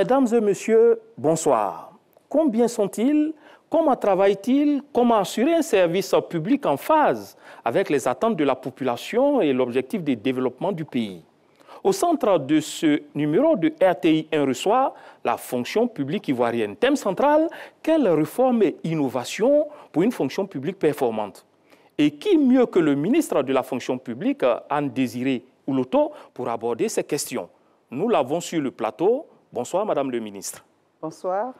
Mesdames et messieurs, bonsoir. Combien sont-ils? Comment travaillent-ils? Comment assurer un service public en phase avec les attentes de la population et l'objectif de développement du pays? Au centre de ce numéro de RTI 1 reçoit la fonction publique ivoirienne. Thème central, quelle réforme et innovation pour une fonction publique performante? Et qui mieux que le ministre de la fonction publique, Anne Désiré Ouloto, pour aborder ces questions? Nous l'avons sur le plateau. Bonsoir, Madame le ministre. Bonsoir.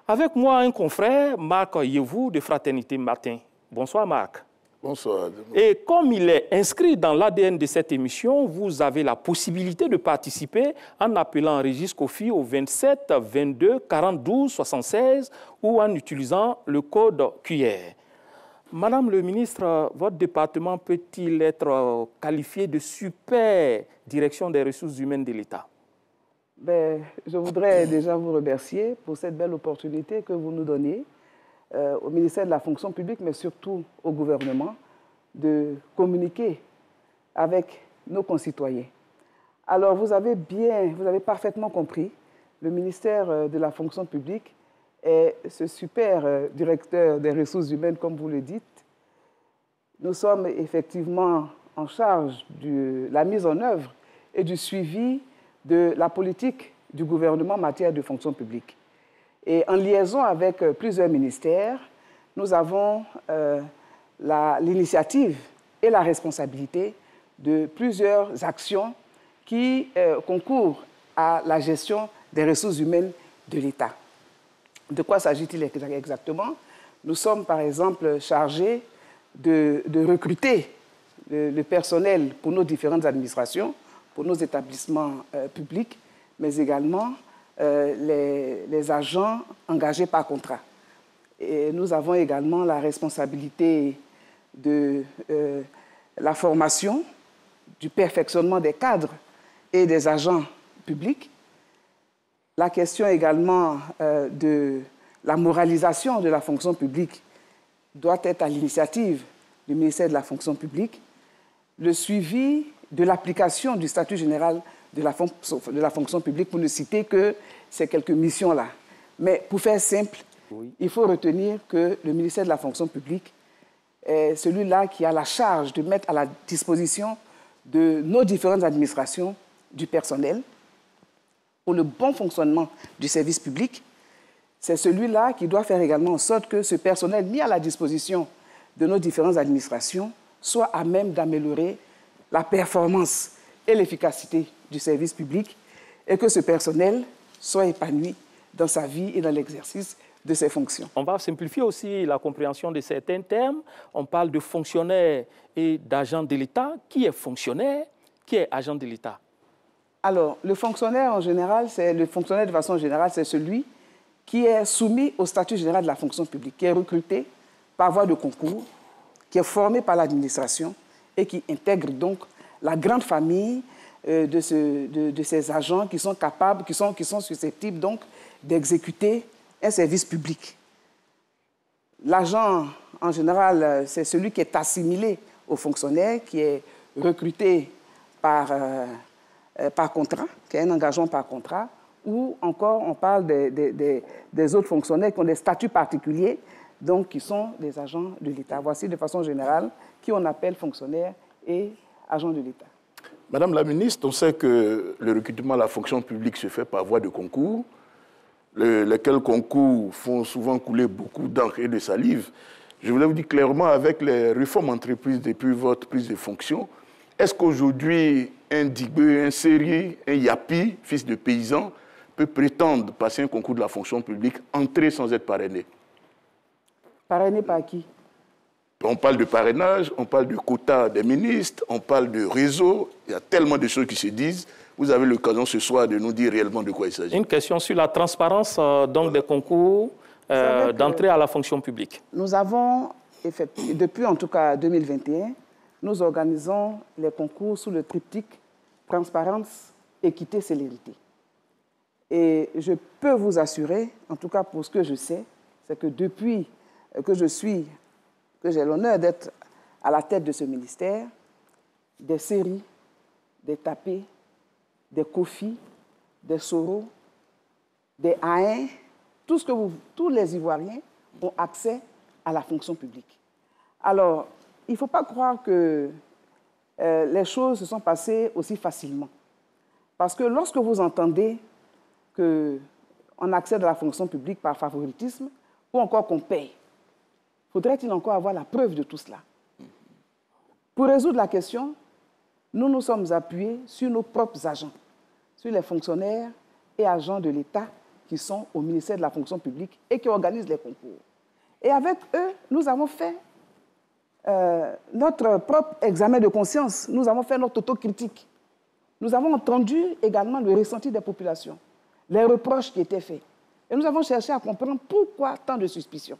Avec moi, un confrère, Marc Yevou, de Fraternité Matin. Bonsoir, Marc. Bonsoir. Et comme il est inscrit dans l'ADN de cette émission, vous avez la possibilité de participer en appelant Régis Kofi au 27 22 42 76 ou en utilisant le code QR. Madame le ministre, votre département peut-il être qualifié de super direction des ressources humaines de l'État? Je voudrais déjà vous remercier pour cette belle opportunité que vous nous donnez au ministère de la fonction publique, mais surtout au gouvernement, de communiquer avec nos concitoyens. Alors, vous avez parfaitement compris, le ministère de la fonction publique est ce super directeur des ressources humaines, comme vous le dites. Nous sommes effectivement en charge de la mise en œuvre et du suivi de la politique du gouvernement en matière de fonction publique. Et en liaison avec plusieurs ministères, nous avons l'initiative et la responsabilité de plusieurs actions qui concourent à la gestion des ressources humaines de l'État. De quoi s'agit-il exactement? Nous sommes par exemple chargés de recruter le personnel pour nos différentes administrations, pour nos établissements publics, mais également les agents engagés par contrat. Et nous avons également la responsabilité de la formation, du perfectionnement des cadres et des agents publics. La question également de la moralisation de la fonction publique doit être à l'initiative du ministère de la fonction publique. Le suivi de l'application du statut général de la fonction publique, pour ne citer que ces quelques missions-là. Mais pour faire simple, il faut retenir que le ministère de la fonction publique est celui-là qui a la charge de mettre à la disposition de nos différentes administrations du personnel pour le bon fonctionnement du service public. C'est celui-là qui doit faire également en sorte que ce personnel mis à la disposition de nos différentes administrations soit à même d'améliorer la performance et l'efficacité du service public et que ce personnel soit épanoui dans sa vie et dans l'exercice de ses fonctions. On va simplifier aussi la compréhension de certains termes. On parle de fonctionnaire et d'agent de l'État. Qui est fonctionnaire? Qui est agent de l'État? Alors, le fonctionnaire en général, le fonctionnaire de façon générale, c'est celui qui est soumis au statut général de la fonction publique, qui est recruté par voie de concours, qui est formé par l'administration et qui intègre donc la grande famille de ces agents qui sont capables, qui sont susceptibles donc d'exécuter un service public. L'agent, en général, c'est celui qui est assimilé au fonctionnaire, qui est recruté par contrat, qui a un engagement par contrat, ou encore on parle des autres fonctionnaires qui ont des statuts particuliers, donc qui sont des agents de l'État. Voici de façon générale qui on appelle fonctionnaires et agents de l'État. Madame la ministre, on sait que le recrutement à la fonction publique se fait par voie de concours, lesquels concours font souvent couler beaucoup d'encre et de salive. Je voulais vous dire clairement, avec les réformes entreprises depuis votre prise de fonction, est-ce qu'aujourd'hui, un Digbé, un Séri, un Yapi, fils de paysan, peut prétendre passer un concours de la fonction publique, entrer sans être parrainé? Parrainé par qui? On parle de parrainage, on parle de quota des ministres, on parle de réseau. Il y a tellement de choses qui se disent. Vous avez l'occasion ce soir de nous dire réellement de quoi il s'agit. Une question sur la transparence donc des concours d'entrée à la fonction publique. Nous avons, depuis en tout cas 2021, nous organisons les concours sous le triptyque transparence, équité, célérité. Et je peux vous assurer, en tout cas pour ce que je sais, c'est que depuis que j'ai l'honneur d'être à la tête de ce ministère, des séries, des tapés, des Kofi, des Soro, des A1, tous les Ivoiriens ont accès à la fonction publique. Alors, il ne faut pas croire que les choses se sont passées aussi facilement. Parce que lorsque vous entendez qu'on accède à la fonction publique par favoritisme, ou encore qu'on paye, faudrait-il encore avoir la preuve de tout cela? Pour résoudre la question, nous nous sommes appuyés sur nos propres agents, sur les fonctionnaires et agents de l'État qui sont au ministère de la fonction publique et qui organisent les concours. Et avec eux, nous avons fait notre propre examen de conscience, nous avons fait notre autocritique. Nous avons entendu également le ressenti des populations, les reproches qui étaient faits. Et nous avons cherché à comprendre pourquoi tant de suspicions.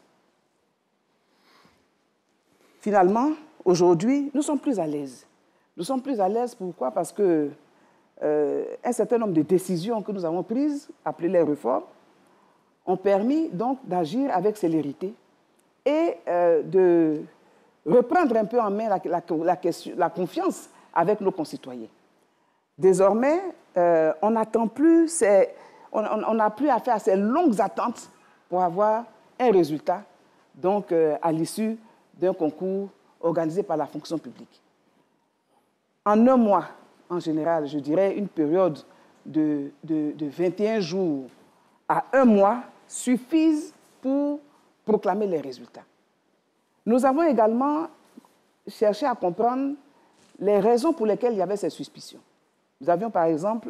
Finalement, aujourd'hui, nous sommes plus à l'aise. Nous sommes plus à l'aise, pourquoi? Parce que un certain nombre de décisions que nous avons prises, appelées les réformes, ont permis donc d'agir avec célérité et de reprendre un peu en main la confiance avec nos concitoyens. Désormais, on n'attend plus, on n'a plus à faire ces longues attentes pour avoir un résultat, donc à l'issue d'un concours organisé par la fonction publique. En un mois, en général, je dirais une période de 21 jours à un mois suffisent pour proclamer les résultats. Nous avons également cherché à comprendre les raisons pour lesquelles il y avait ces suspicions. Nous avions par exemple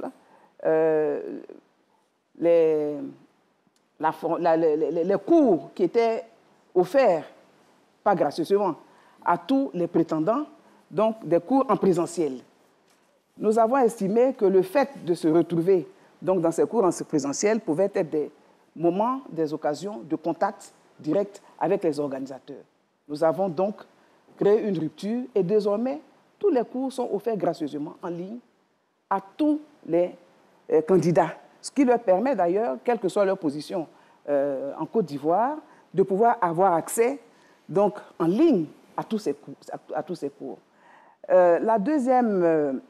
les cours qui étaient offerts, pas gracieusement, à tous les prétendants, donc des cours en présentiel. Nous avons estimé que le fait de se retrouver donc, dans ces cours en présentiel pouvait être des moments, des occasions de contact direct avec les organisateurs. Nous avons donc créé une rupture et désormais, tous les cours sont offerts gracieusement en ligne à tous les candidats, ce qui leur permet d'ailleurs, quelle que soit leur position en Côte d'Ivoire, de pouvoir avoir accès donc, en ligne à tous ces cours. La deuxième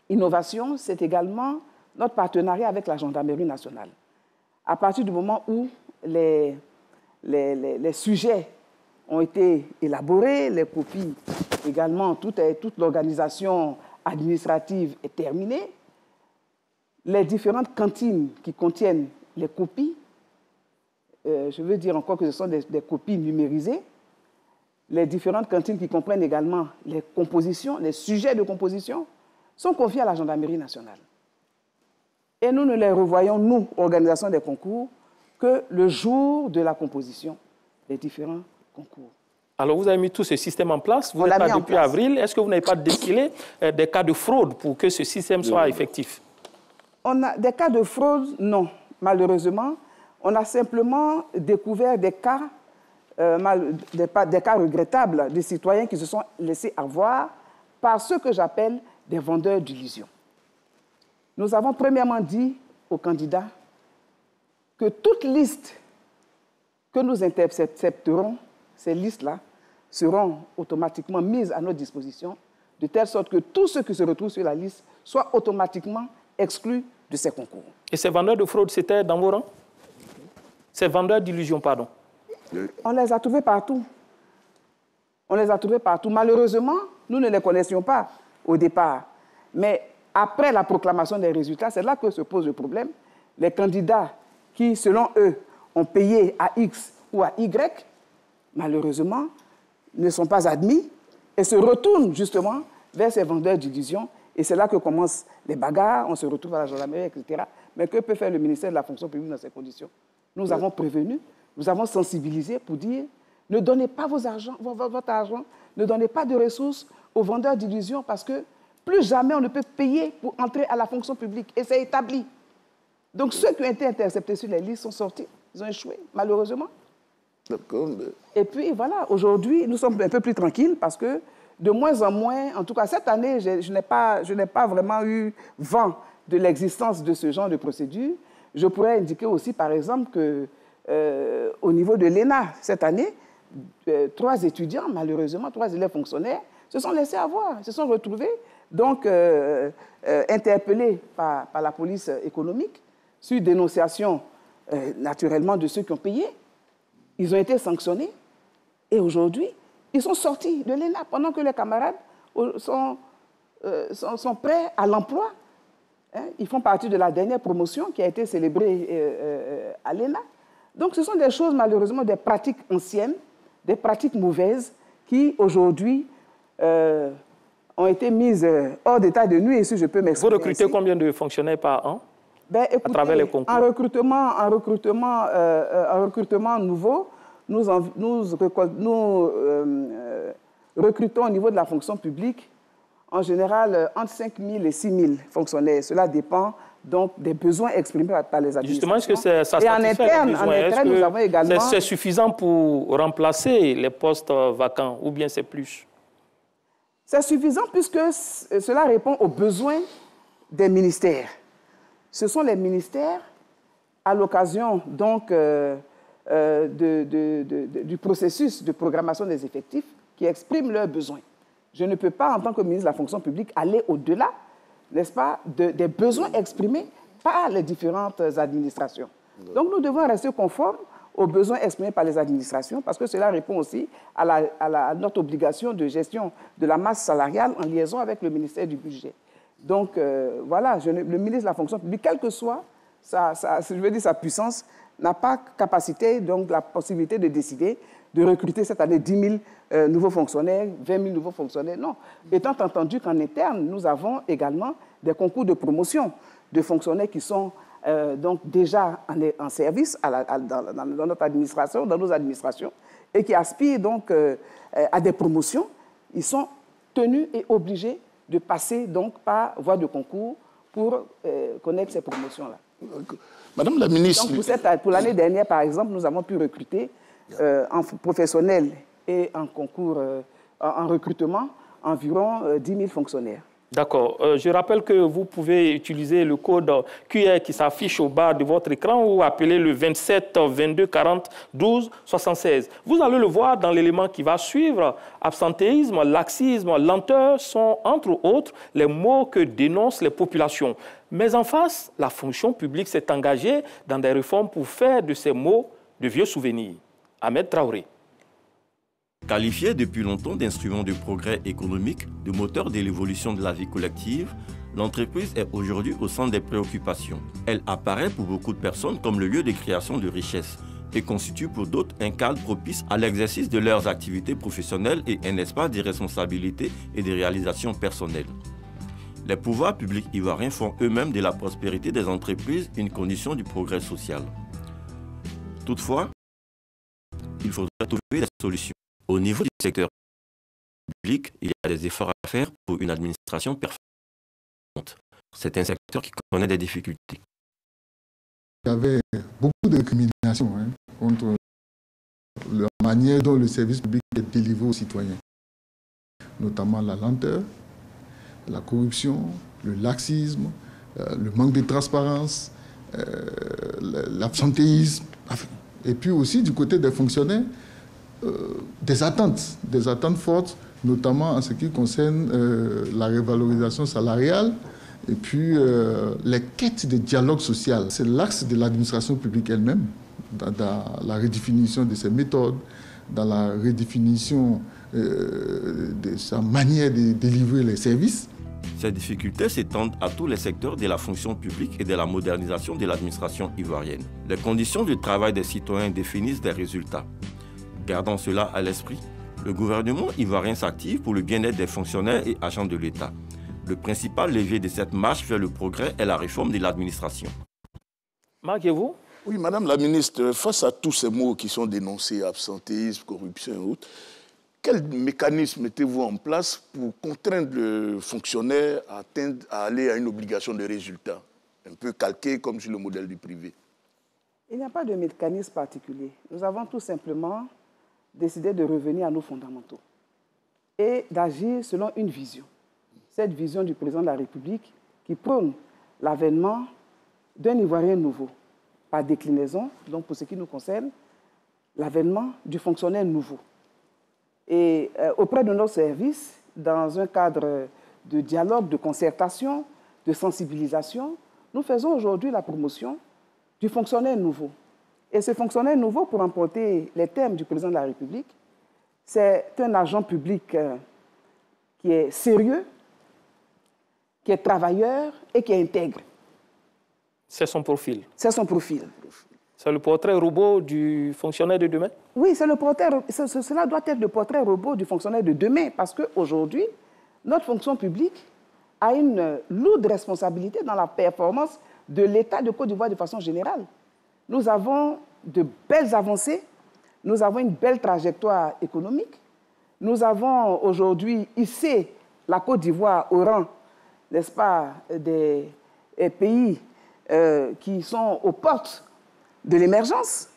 innovation, c'est également notre partenariat avec la Gendarmerie nationale. À partir du moment où les sujets ont été élaborés, les copies également, toute l'organisation administrative est terminée, les différentes cantines qui contiennent les copies, je veux dire encore que ce sont des copies numérisées, les différentes cantines qui comprennent également les compositions, les sujets de composition, sont confiés à la Gendarmerie nationale. Et nous ne les revoyons, nous, organisation des concours, que le jour de la composition des différents concours. Alors, vous avez mis tout ce système en place, vous n'êtes pas depuis avril. Est-ce que vous n'avez pas décelé des cas de fraude pour que ce système soit effectif? On a des cas de fraude, non, malheureusement. On a simplement découvert des cas regrettables de citoyens qui se sont laissés avoir par ce que j'appelle des vendeurs d'illusions. Nous avons premièrement dit aux candidats que toute liste que nous intercepterons, ces listes-là, seront automatiquement mises à notre disposition, de telle sorte que tous ceux qui se retrouvent sur la liste soient automatiquement exclus de ces concours. Et ces vendeurs de fraude, c'était dans vos rangs? Ces vendeurs d'illusions, pardon. On les a trouvés partout. On les a trouvés partout. Malheureusement, nous ne les connaissions pas au départ. Mais après la proclamation des résultats, c'est là que se pose le problème. Les candidats qui, selon eux, ont payé à X ou à Y, malheureusement, ne sont pas admis et se retournent justement vers ces vendeurs d'illusions. Et c'est là que commencent les bagarres, on se retrouve à la gendarmerie, etc. Mais que peut faire le ministère de la fonction publique dans ces conditions? Nous avons prévenu, nous avons sensibilisé pour dire ne donnez pas votre argent, ne donnez pas de ressources aux vendeurs d'illusions parce que plus jamais on ne peut payer pour entrer à la fonction publique. Et c'est établi. Donc ceux qui ont été interceptés sur les listes sont sortis. Ils ont échoué, malheureusement. Et puis voilà, aujourd'hui, nous sommes un peu plus tranquilles parce que de moins en moins, en tout cas cette année, je n'ai pas vraiment eu vent de l'existence de ce genre de procédure. Je pourrais indiquer aussi, par exemple, qu'au niveau de l'ENA, cette année, 3 étudiants, malheureusement, 3 élèves fonctionnaires, se sont laissés avoir, se sont retrouvés, donc interpellés par la police économique sur dénonciation naturellement de ceux qui ont payé. Ils ont été sanctionnés. Et aujourd'hui, ils sont sortis de l'ENA pendant que les camarades sont prêts à l'emploi. Hein? Ils font partie de la dernière promotion qui a été célébrée à l'ENA. Donc ce sont des choses, malheureusement, des pratiques anciennes, des pratiques mauvaises qui, aujourd'hui, ont été mises hors d'état de nuire, si je peux m'exprimer. Vous recrutez combien de fonctionnaires par an? Écoutez, à travers les concours? En recrutement nouveau, nous recrutons au niveau de la fonction publique, en général, entre 5 000 et 6 000 fonctionnaires. Cela dépend donc des besoins exprimés par les administrations. Justement, est-ce que ça satisfait les besoins? Nous avons également... C'est suffisant pour remplacer les postes vacants ou bien c'est plus? C'est suffisant puisque cela répond aux besoins des ministères. Ce sont les ministères, à l'occasion donc du processus de programmation des effectifs, qui expriment leurs besoins. Je ne peux pas, en tant que ministre de la fonction publique, aller au-delà, n'est-ce pas, des besoins exprimés par les différentes administrations. Donc nous devons rester conformes aux besoins exprimés par les administrations, parce que cela répond aussi à notre obligation de gestion de la masse salariale en liaison avec le ministère du Budget. Donc voilà, le ministre de la fonction publique, quelle que soit sa puissance, n'a pas capacité, donc la possibilité de décider de recruter cette année 10 000 nouveaux fonctionnaires, 20 000 nouveaux fonctionnaires. Non. Étant entendu qu'en interne, nous avons également des concours de promotion de fonctionnaires qui sont donc déjà en service dans notre administration, dans nos administrations, et qui aspirent donc à des promotions. Ils sont tenus et obligés de passer donc par voie de concours pour connaître ces promotions-là. Madame la ministre... Donc pour l'année dernière, par exemple, nous avons pu recruter en professionnel et en concours, en recrutement, environ 10 000 fonctionnaires. D'accord. Je rappelle que vous pouvez utiliser le code QR qui s'affiche au bas de votre écran ou appeler le 27 22 40 12 76. Vous allez le voir dans l'élément qui va suivre. Absentéisme, laxisme, lenteur sont, entre autres, les mots que dénoncent les populations. Mais en face, la fonction publique s'est engagée dans des réformes pour faire de ces mots de vieux souvenirs. Ahmed Traoré. Qualifiée depuis longtemps d'instrument de progrès économique, de moteur de l'évolution de la vie collective, l'entreprise est aujourd'hui au centre des préoccupations. Elle apparaît pour beaucoup de personnes comme le lieu de création de richesses et constitue pour d'autres un cadre propice à l'exercice de leurs activités professionnelles et un espace de responsabilité et de réalisation personnelle. Les pouvoirs publics ivoiriens font eux-mêmes de la prospérité des entreprises une condition du progrès social. Toutefois, il faudrait trouver des solutions. Au niveau du secteur public, il y a des efforts à faire pour une administration performante. C'est un secteur qui connaît des difficultés. Il y avait beaucoup de discrimination contre la manière dont le service public est délivré aux citoyens, notamment la lenteur, la corruption, le laxisme, le manque de transparence, l'absentéisme, et puis aussi du côté des fonctionnaires, des attentes fortes, notamment en ce qui concerne la révalorisation salariale et puis les quêtes de dialogue social. C'est l'axe de l'administration publique elle-même, dans la redéfinition de ses méthodes, dans la redéfinition de sa manière de délivrer les services. Ces difficultés s'étendent à tous les secteurs de la fonction publique et de la modernisation de l'administration ivoirienne. Les conditions de travail des citoyens définissent des résultats. Gardant cela à l'esprit, le gouvernement ivoirien s'active pour le bien-être des fonctionnaires et agents de l'État. Le principal levier de cette marche vers le progrès est la réforme de l'administration. Marc, et vous? Oui, Madame la ministre, face à tous ces mots qui sont dénoncés, absentéisme, corruption et autres, quel mécanisme mettez-vous en place pour contraindre le fonctionnaire à aller à une obligation de résultat, un peu calqué comme sur le modèle du privé? Il n'y a pas de mécanisme particulier. Nous avons tout simplement décidé de revenir à nos fondamentaux et d'agir selon une vision. Cette vision du président de la République qui prône l'avènement d'un Ivoirien nouveau, par déclinaison, donc pour ce qui nous concerne, l'avènement du fonctionnaire nouveau. Et auprès de nos services, dans un cadre de dialogue, de concertation, de sensibilisation, nous faisons aujourd'hui la promotion du fonctionnaire nouveau. Et ce fonctionnaire nouveau, pour emporter les termes du président de la République, c'est un agent public qui est sérieux, qui est travailleur et qui est intègre. C'est son profil. C'est son profil. C'est le portrait robot du fonctionnaire de demain? Oui, cela doit être le portrait robot du fonctionnaire de demain, parce qu'aujourd'hui, notre fonction publique a une lourde responsabilité dans la performance de l'État de Côte d'Ivoire de façon générale. Nous avons de belles avancées, nous avons une belle trajectoire économique, nous avons aujourd'hui hissé la Côte d'Ivoire au rang, n'est-ce pas, des pays qui sont aux portes de l'émergence.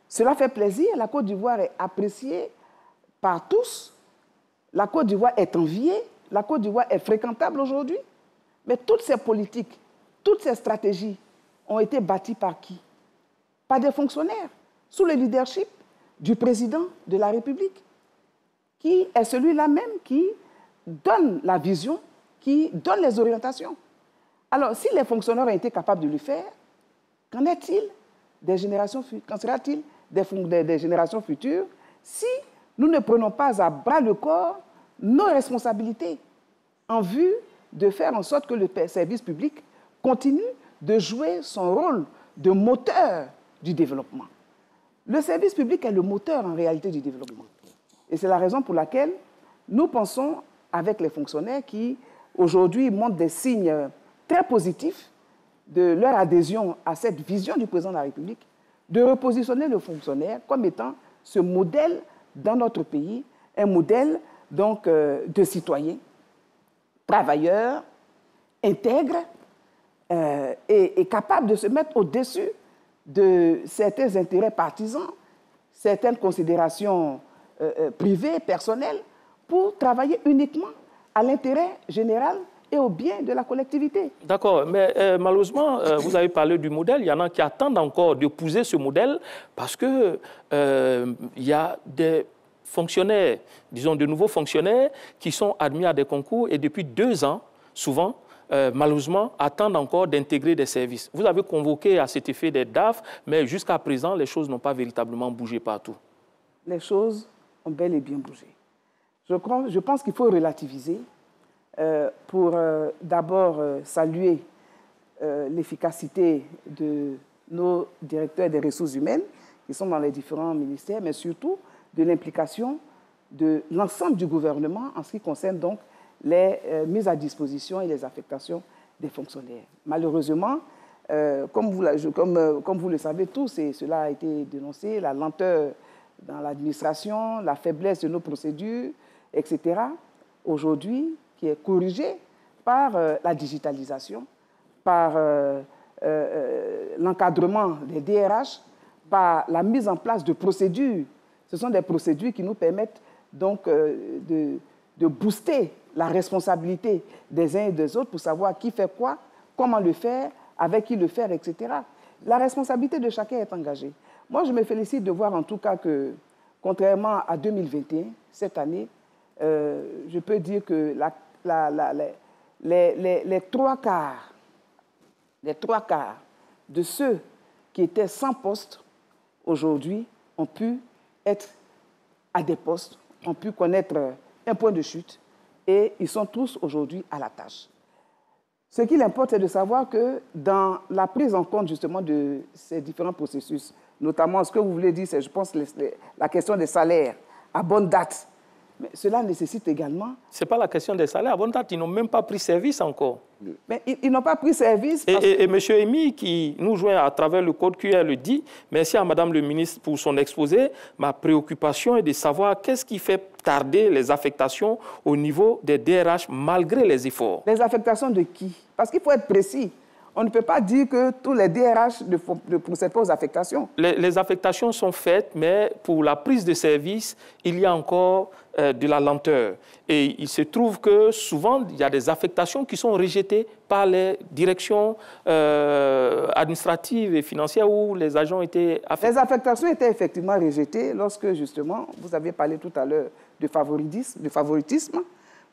Cela fait plaisir, la Côte d'Ivoire est appréciée par tous, la Côte d'Ivoire est enviée, la Côte d'Ivoire est fréquentable aujourd'hui. Mais toutes ces politiques, toutes ces stratégies ont été bâties par qui? Par des fonctionnaires, sous le leadership du président de la République, qui est celui-là même qui donne la vision, qui donne les orientations. Alors, si les fonctionnaires ont été capables de le faire, qu'en est-il des générations futures? Qu'en sera-t-il des générations futures si nous ne prenons pas à bras le corps nos responsabilités en vue de faire en sorte que le service public continue de jouer son rôle de moteur du développement. Le service public est le moteur en réalité du développement. Et c'est la raison pour laquelle nous pensons, avec les fonctionnaires qui aujourd'hui montrent des signes très positifs de leur adhésion à cette vision du président de la République, de repositionner le fonctionnaire comme étant ce modèle dans notre pays, un modèle donc de citoyen, travailleur, intègre et capable de se mettre au-dessus de certains intérêts partisans, certaines considérations privées, personnelles, pour travailler uniquement à l'intérêt général et au bien de la collectivité. D'accord, mais malheureusement, vous avez parlé du modèle. Il y en a qui attendent encore d'épouser ce modèle parce qu'il y a des fonctionnaires, disons de nouveaux fonctionnaires, qui sont admis à des concours et depuis 2 ans, souvent, malheureusement, attendent encore d'intégrer des services. Vous avez convoqué à cet effet des DAF, mais jusqu'à présent, les choses n'ont pas véritablement bougé partout. Les choses ont bel et bien bougé. Je pense qu'il faut relativiser pour d'abord saluer l'efficacité de nos directeurs des ressources humaines qui sont dans les différents ministères, mais surtout de l'implication de l'ensemble du gouvernement en ce qui concerne donc les mises à disposition et les affectations des fonctionnaires. Malheureusement, comme vous le savez tous, et cela a été dénoncé, la lenteur dans l'administration, la faiblesse de nos procédures, etc., aujourd'hui, qui est corrigée par la digitalisation, par l'encadrement des DRH, par la mise en place de procédures. Ce sont des procédures qui nous permettent donc de booster la responsabilité des uns et des autres pour savoir qui fait quoi, comment le faire, avec qui le faire, etc. La responsabilité de chacun est engagée. Moi, je me félicite de voir en tout cas que, contrairement à 2021, cette année, je peux dire que les trois quarts de ceux qui étaient sans poste aujourd'hui ont pu être à des postes, ont pu connaître un point de chute et ils sont tous aujourd'hui à la tâche. Ce qu'il importe, c'est de savoir que dans la prise en compte justement de ces différents processus, notamment ce que vous voulez dire, c'est, je pense, la question des salaires à bonne date. Mais cela nécessite également... Ce n'est pas la question des salaires. À bonne date, ils n'ont même pas pris service encore. Mais ils n'ont pas pris service... Et M. Emy, qui nous joint à travers le code QR, le dit, merci à Mme le ministre pour son exposé. Ma préoccupation est de savoir qu'est-ce qui fait tarder les affectations au niveau des DRH malgré les efforts. Les affectations de qui? Parce qu'il faut être précis. On ne peut pas dire que tous les DRH ne procèdent pas aux affectations. Les affectations sont faites, mais pour la prise de service, il y a encore de la lenteur. Et il se trouve que souvent, il y a des affectations qui sont rejetées par les directions administratives et financières où les agents étaient affectés. Les affectations étaient effectivement rejetées lorsque, justement, vous avez parlé tout à l'heure de favoritisme,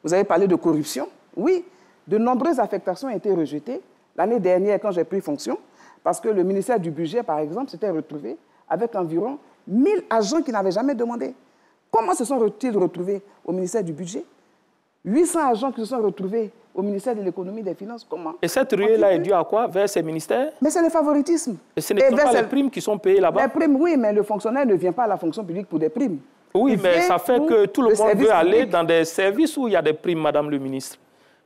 vous avez parlé de corruption. Oui, de nombreuses affectations ont été rejetées. L'année dernière, quand j'ai pris fonction, Parce que le ministère du Budget, par exemple, s'était retrouvé avec environ 1000 agents qui n'avaient jamais demandé. Comment se sont-ils retrouvés au ministère du Budget? 800 agents qui se sont retrouvés au ministère de l'économie et des finances. Comment? Et cette ruée-là est due à quoi? Vers ces ministères? Mais c'est le favoritisme. Et ce ne sont pas les primes qui sont payées là-bas? Les primes, oui, mais le fonctionnaire ne vient pas à la fonction publique pour des primes. Oui, mais ça fait que tout le monde veut aller dans des services où il y a des primes, Madame le ministre.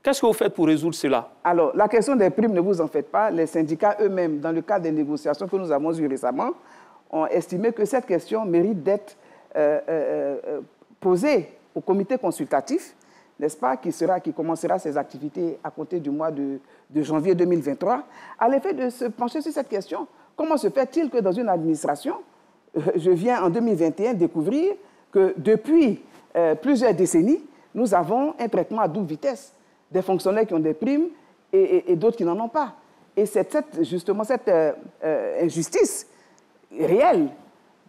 Qu'est-ce que vous faites pour résoudre cela? Alors, la question des primes, ne vous en faites pas. Les syndicats eux-mêmes, dans le cadre des négociations que nous avons eues récemment, ont estimé que cette question mérite d'être posée au comité consultatif, n'est-ce pas, qui commencera ses activités à compter du mois de janvier 2023, à l'effet de se pencher sur cette question. Comment se fait-il que dans une administration, je viens en 2021 découvrir que depuis plusieurs décennies, nous avons un traitement à double vitesse, des fonctionnaires qui ont des primes et d'autres qui n'en ont pas. Et c'est justement cette injustice réelle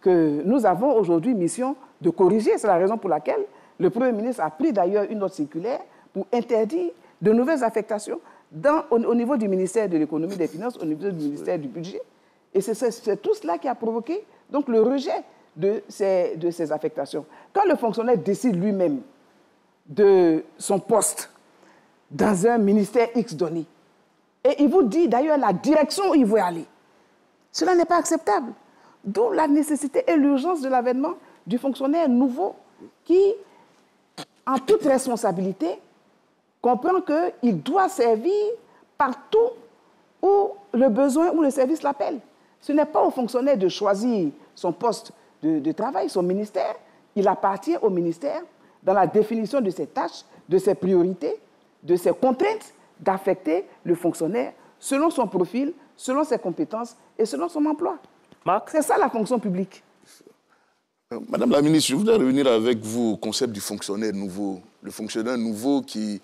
que nous avons aujourd'hui mission de corriger. C'est la raison pour laquelle le Premier ministre a pris d'ailleurs une note circulaire pour interdire de nouvelles affectations au niveau du ministère de l'économie et des finances, au niveau du ministère du budget. Et c'est tout cela qui a provoqué donc, le rejet de ces affectations. Quand le fonctionnaire décide lui-même de son poste dans un ministère X donné, et il vous dit d'ailleurs la direction où il veut aller, cela n'est pas acceptable. D'où la nécessité et l'urgence de l'avènement du fonctionnaire nouveau qui, en toute responsabilité, comprend qu'il doit servir partout où le besoin ou le service l'appelle. Ce n'est pas au fonctionnaire de choisir son poste de travail, son ministère. Il appartient au ministère, dans la définition de ses tâches, de ses priorités, de ses contraintes, d'affecter le fonctionnaire selon son profil, selon ses compétences et selon son emploi. Marc, c'est ça la fonction publique. Madame la ministre, je voudrais revenir avec vous au concept du fonctionnaire nouveau. Le fonctionnaire nouveau qui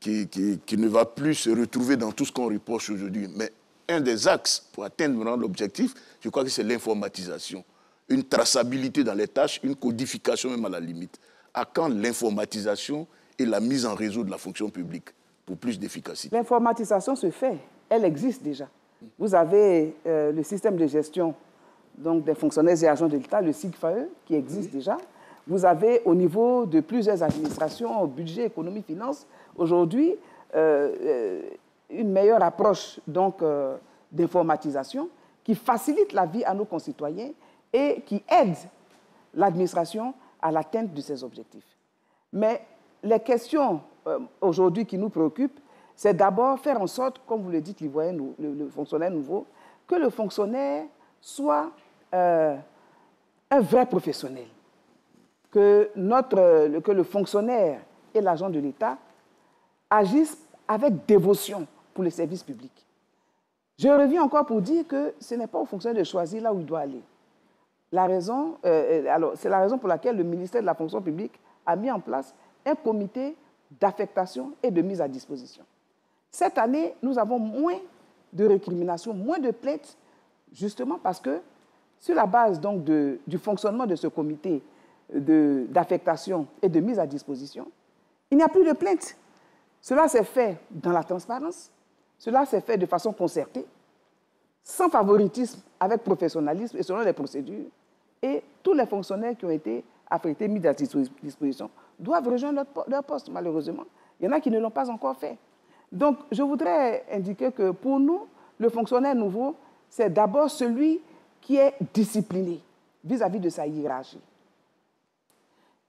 ne va plus se retrouver dans tout ce qu'on reproche aujourd'hui. Mais un des axes pour atteindre l'objectif, je crois que c'est l'informatisation. Une traçabilité dans les tâches, une codification même à la limite. À quand l'informatisation et la mise en réseau de la fonction publique pour plus d'efficacité? L'informatisation se fait, elle existe déjà. Vous avez le système de gestion donc, des fonctionnaires et agents de l'État, le SIGFAE, qui existe déjà. Vous avez au niveau de plusieurs administrations, au budget, économie, finances, aujourd'hui, une meilleure approche d'informatisation qui facilite la vie à nos concitoyens et qui aide l'administration à l'atteinte de ses objectifs. Mais les questions aujourd'hui qui nous préoccupent, c'est d'abord faire en sorte, comme vous le dites, le fonctionnaire nouveau, que le fonctionnaire soit un vrai professionnel, que le fonctionnaire et l'agent de l'État agissent avec dévotion pour le service public. Je reviens encore pour dire que ce n'est pas au fonctionnaire de choisir là où il doit aller. C'est la raison pour laquelle le ministère de la fonction publique a mis en place un comité d'affectation et de mise à disposition. Cette année, nous avons moins de récriminations, moins de plaintes, justement parce que sur la base donc, du fonctionnement de ce comité d'affectation et de mise à disposition, il n'y a plus de plaintes. Cela s'est fait dans la transparence, cela s'est fait de façon concertée, sans favoritisme, avec professionnalisme et selon les procédures. Et tous les fonctionnaires qui ont été affectés, mis à disposition, doivent rejoindre leur poste, malheureusement. Il y en a qui ne l'ont pas encore fait. Donc, je voudrais indiquer que pour nous, le fonctionnaire nouveau, c'est d'abord celui qui est discipliné vis-à-vis de sa hiérarchie.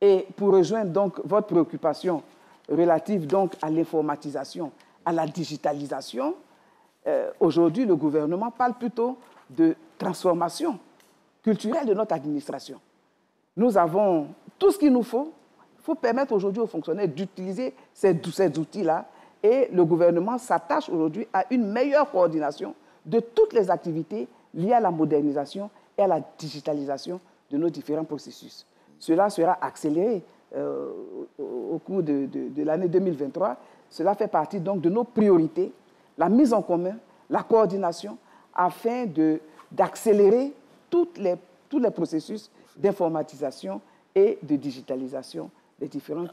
Et pour rejoindre donc votre préoccupation relative donc à l'informatisation, à la digitalisation, aujourd'hui, le gouvernement parle plutôt de transformation culturelle de notre administration. Nous avons tout ce qu'il nous faut. Il faut permettre aujourd'hui aux fonctionnaires d'utiliser ces outils-là. Et le gouvernement s'attache aujourd'hui à une meilleure coordination de toutes les activités liées à la modernisation et à la digitalisation de nos différents processus. Cela sera accéléré au cours de l'année 2023. Cela fait partie donc de nos priorités, la mise en commun, la coordination, afin d'accélérer tous les processus d'informatisation et de digitalisation des différents...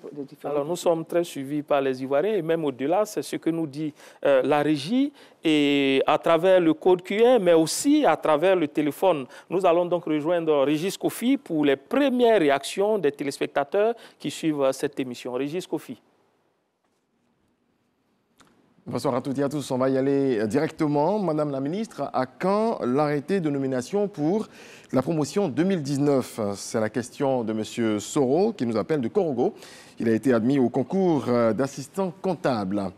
Alors, nous sommes très suivis par les Ivoiriens et même au-delà, c'est ce que nous dit la régie et à travers le code QR, mais aussi à travers le téléphone. Nous allons donc rejoindre Régis Kofi pour les premières réactions des téléspectateurs qui suivent cette émission. Régis Kofi. Bonsoir à toutes et à tous. On va y aller directement. Madame la ministre, à quand l'arrêté de nomination pour la promotion 2019? C'est la question de M. Soro qui nous appelle de Korogo. Il a été admis au concours d'assistant comptable.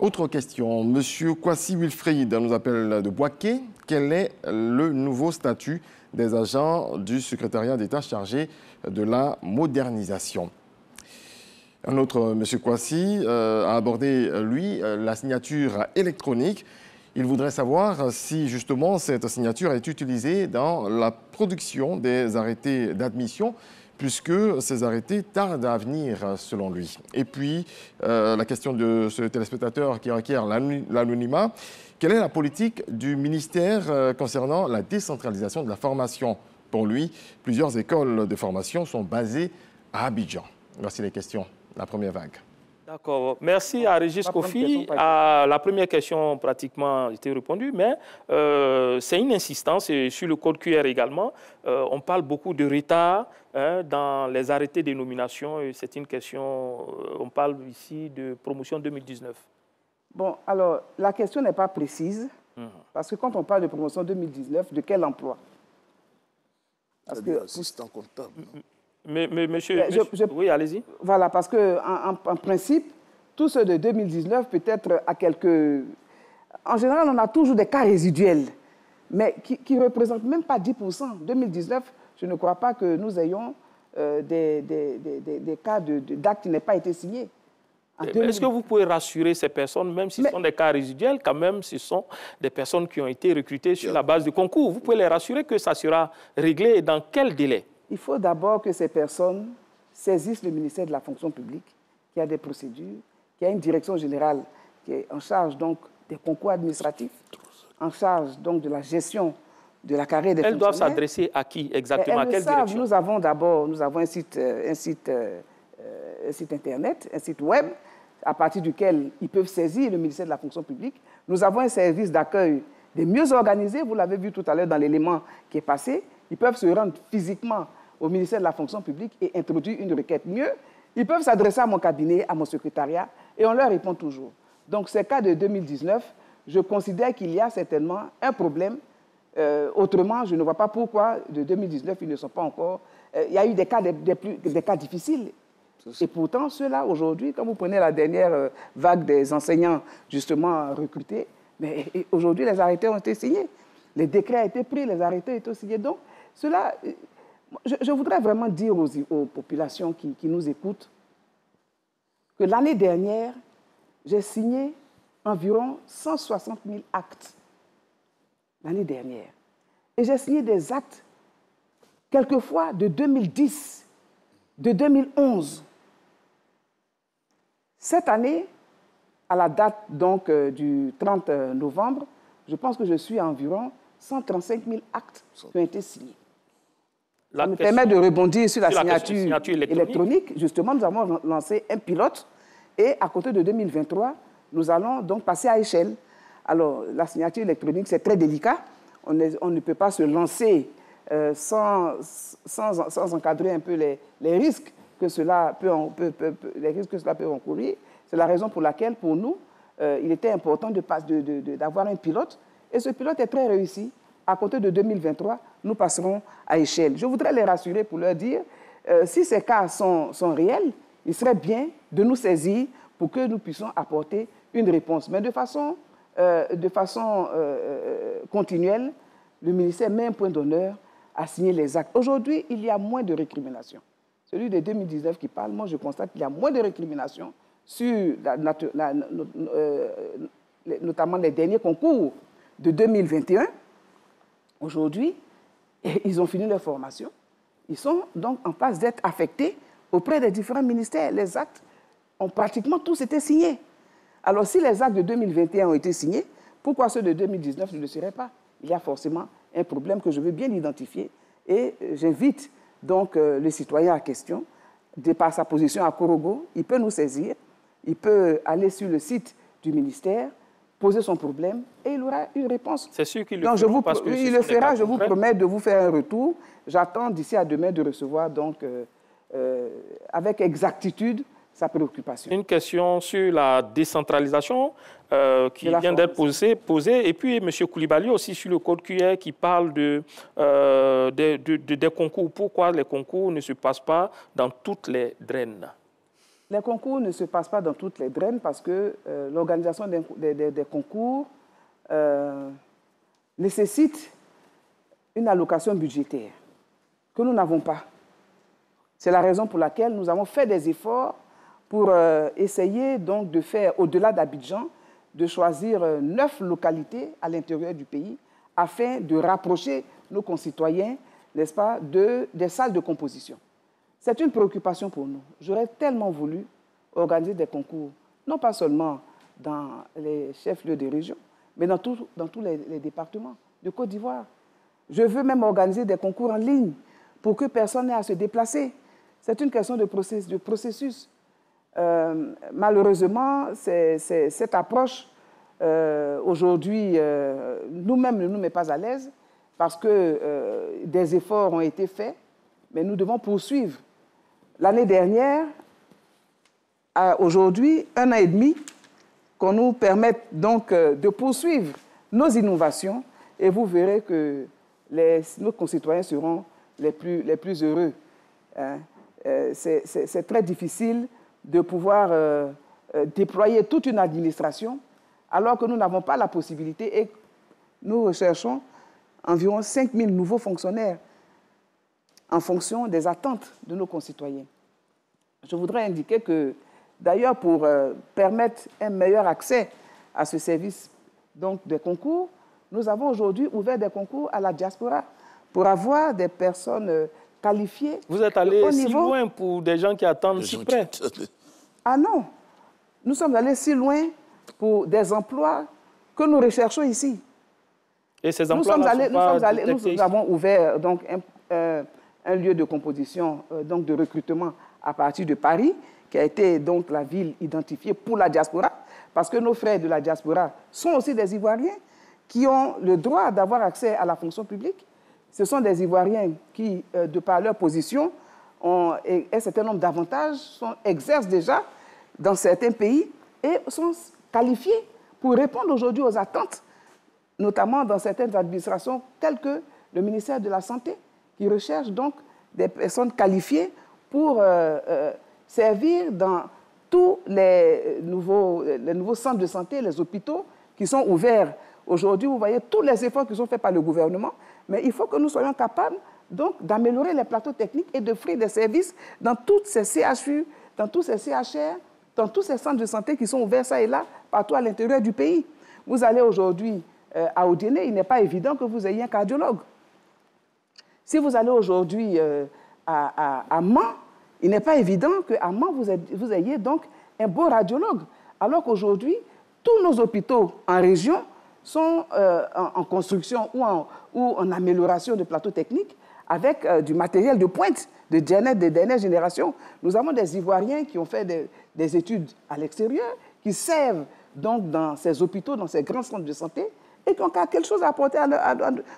Autre question. M. Kwasi Wilfried nous appelle de Boaké. Quel est le nouveau statut des agents du secrétariat d'État chargé de la modernisation? Un autre, M. Kwasi, a abordé, lui, la signature électronique. Il voudrait savoir si, justement, cette signature est utilisée dans la production des arrêtés d'admission, puisque ces arrêtés tardent à venir, selon lui. Et puis, la question de ce téléspectateur qui requiert l'anonymat. Quelle est la politique du ministère concernant la décentralisation de la formation? Pour lui, plusieurs écoles de formation sont basées à Abidjan. Voici les questions. La première vague. D'accord. Merci à Régis Kofi. La première question pratiquement a été répondue, mais c'est une insistance et sur le code QR également. On parle beaucoup de retard dans les arrêtés de nomination et c'est une question, on parle ici de promotion 2019. Bon, alors, la question n'est pas précise, parce que quand on parle de promotion 2019, de quel emploi? Parce que assistant comptable. Mais oui, allez-y. Voilà, parce qu'en principe, tous ceux de 2019, peut-être à quelques... En général, on a toujours des cas résiduels, mais qui ne représentent même pas 10%. 2019, je ne crois pas que nous ayons des cas d'actes qui n'aient pas été signés. Est-ce que vous pouvez rassurer ces personnes, même si ce sont des cas résiduels, quand même, ce sont des personnes qui ont été recrutées sur la base de concours? Vous pouvez les rassurer que ça sera réglé et dans quel délai? Il faut d'abord que ces personnes saisissent le ministère de la fonction publique, qui a des procédures, qui a une direction générale qui est en charge donc des concours administratifs, en charge donc de la gestion de la carrière des fonctionnaires. Elles doivent s'adresser à qui exactement? À quelle direction? Nous avons d'abord un site internet, un site web, à partir duquel ils peuvent saisir le ministère de la fonction publique. Nous avons un service d'accueil des mieux organisés, vous l'avez vu tout à l'heure dans l'élément qui est passé. Ils peuvent se rendre physiquement au ministère de la fonction publique et introduire une requête. Mieux, ils peuvent s'adresser à mon cabinet, à mon secrétariat, et on leur répond toujours. Donc, ces cas de 2019, je considère qu'il y a certainement un problème. Autrement, je ne vois pas pourquoi de 2019, ils ne sont pas encore... il y a eu des cas difficiles. Et pourtant, ceux-là, aujourd'hui, quand vous prenez la dernière vague des enseignants, justement, recrutés, mais aujourd'hui, les arrêtés ont été signés. Les décrets ont été pris, les arrêtés ont été signés. Donc, cela, je voudrais vraiment dire aux populations qui nous écoutent que l'année dernière, j'ai signé environ 160 000 actes. L'année dernière. Et j'ai signé des actes, quelquefois de 2010, de 2011. Cette année, à la date donc, du 30 novembre, je pense que je suis à environ 135 000 actes qui ont été signés. Ça me permet de rebondir sur la signature électronique. Justement, nous avons lancé un pilote et à côté de 2023, nous allons donc passer à échelle. Alors, la signature électronique, c'est très délicat. On ne peut pas se lancer sans encadrer un peu les risques que cela peut encourir. C'est la raison pour laquelle, pour nous, il était important d'avoir un pilote. Et ce pilote est très réussi. À côté de 2023, nous passerons à échelle. Je voudrais les rassurer pour leur dire, si ces cas sont réels, il serait bien de nous saisir pour que nous puissions apporter une réponse. Mais de façon continuelle, le ministère met un point d'honneur à signer les actes. Aujourd'hui, il y a moins de récriminations. Celui de 2019 qui parle, moi je constate qu'il y a moins de récriminations sur notamment les derniers concours de 2021. Aujourd'hui, ils ont fini leur formation. Ils sont donc en passe d'être affectés auprès des différents ministères. Les actes ont pratiquement tous été signés. Alors, si les actes de 2021 ont été signés, pourquoi ceux de 2019 ne le seraient pas? Il y a forcément un problème que je veux bien identifier. Et j'invite donc les citoyens à question de par sa position à Korogo, il peut nous saisir, il peut aller sur le site du ministère, poser son problème et il aura une réponse. C'est sûr qu'il le fera. Il le fera, je vous promets de vous faire un retour. J'attends d'ici à demain de recevoir donc, avec exactitude sa préoccupation. Une question sur la décentralisation qui vient d'être posée. Et puis, M. Koulibaly aussi sur le code QR qui parle des concours. Pourquoi les concours ne se passent pas dans toutes les draines? Les concours ne se passent pas dans toutes les draines parce que l'organisation des concours nécessite une allocation budgétaire que nous n'avons pas. C'est la raison pour laquelle nous avons fait des efforts pour essayer donc de faire, au-delà d'Abidjan, de choisir 9 localités à l'intérieur du pays afin de rapprocher nos concitoyens, n'est-ce pas, des salles de composition. C'est une préoccupation pour nous. J'aurais tellement voulu organiser des concours, non pas seulement dans les chefs-lieux des régions, mais dans tous les départements de Côte d'Ivoire. Je veux même organiser des concours en ligne pour que personne n'ait à se déplacer. C'est une question de processus. Malheureusement, cette approche, aujourd'hui, nous-mêmes ne nous met pas à l'aise parce que des efforts ont été faits, mais nous devons poursuivre. L'année dernière, aujourd'hui, 1 an et demi, qu'on nous permette donc de poursuivre nos innovations et vous verrez que nos concitoyens seront les plus heureux. Hein. C'est très difficile de pouvoir déployer toute une administration alors que nous n'avons pas la possibilité et nous recherchons environ 5 000 nouveaux fonctionnaires en fonction des attentes de nos concitoyens. Je voudrais indiquer que, d'ailleurs, pour permettre un meilleur accès à ce service donc, des concours, nous avons aujourd'hui ouvert des concours à la diaspora pour avoir des personnes qualifiées. Vous êtes allé si loin pour des gens qui attendent si près. Ah non, nous sommes allés si loin pour des emplois que nous recherchons ici. Et ces emplois nous avons ouvert donc, un lieu de composition, donc de recrutement à partir de Paris, qui a été donc la ville identifiée pour la diaspora, parce que nos frères de la diaspora sont aussi des Ivoiriens qui ont le droit d'avoir accès à la fonction publique. Ce sont des Ivoiriens qui, de par leur position, ont un certain nombre d'avantages, exercent déjà dans certains pays et sont qualifiés pour répondre aujourd'hui aux attentes, notamment dans certaines administrations telles que le ministère de la Santé, qui recherche donc des personnes qualifiées pour servir dans tous les nouveaux centres de santé, les hôpitaux qui sont ouverts. Aujourd'hui, vous voyez tous les efforts qui sont faits par le gouvernement, mais il faut que nous soyons capables donc d'améliorer les plateaux techniques et d'offrir des services dans toutes ces CHU, dans tous ces CHR, dans tous ces centres de santé qui sont ouverts ça et là, partout à l'intérieur du pays. Vous allez aujourd'hui à Odiéné, il n'est pas évident que vous ayez un cardiologue. Si vous allez aujourd'hui à Mans, il n'est pas évident qu'à Mans, vous ayez donc un bon radiologue. Alors qu'aujourd'hui, tous nos hôpitaux en région sont en construction ou en amélioration de plateaux techniques avec du matériel de pointe, de dernière génération. Nous avons des Ivoiriens qui ont fait des études à l'extérieur, qui servent donc dans ces hôpitaux, dans ces grands centres de santé, et qui ont quelque chose à apporter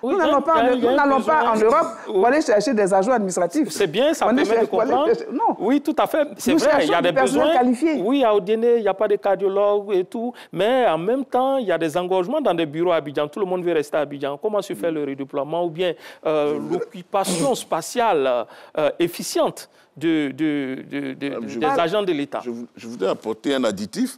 nous n'allons pas en Europe pour aller chercher des agents administratifs. C'est bien, ça permet de comprendre. Non. Oui, tout à fait. C'est vrai, il y a des besoins qualifiés. Oui, à Odiéné, il n'y a pas de cardiologue et tout. Mais en même temps, il y a des engorgements dans des bureaux à Abidjan. Tout le monde veut rester à Abidjan. Comment se fait le redéploiement ou bien l'occupation spatiale efficiente des agents de l'État? Je voudrais apporter un additif.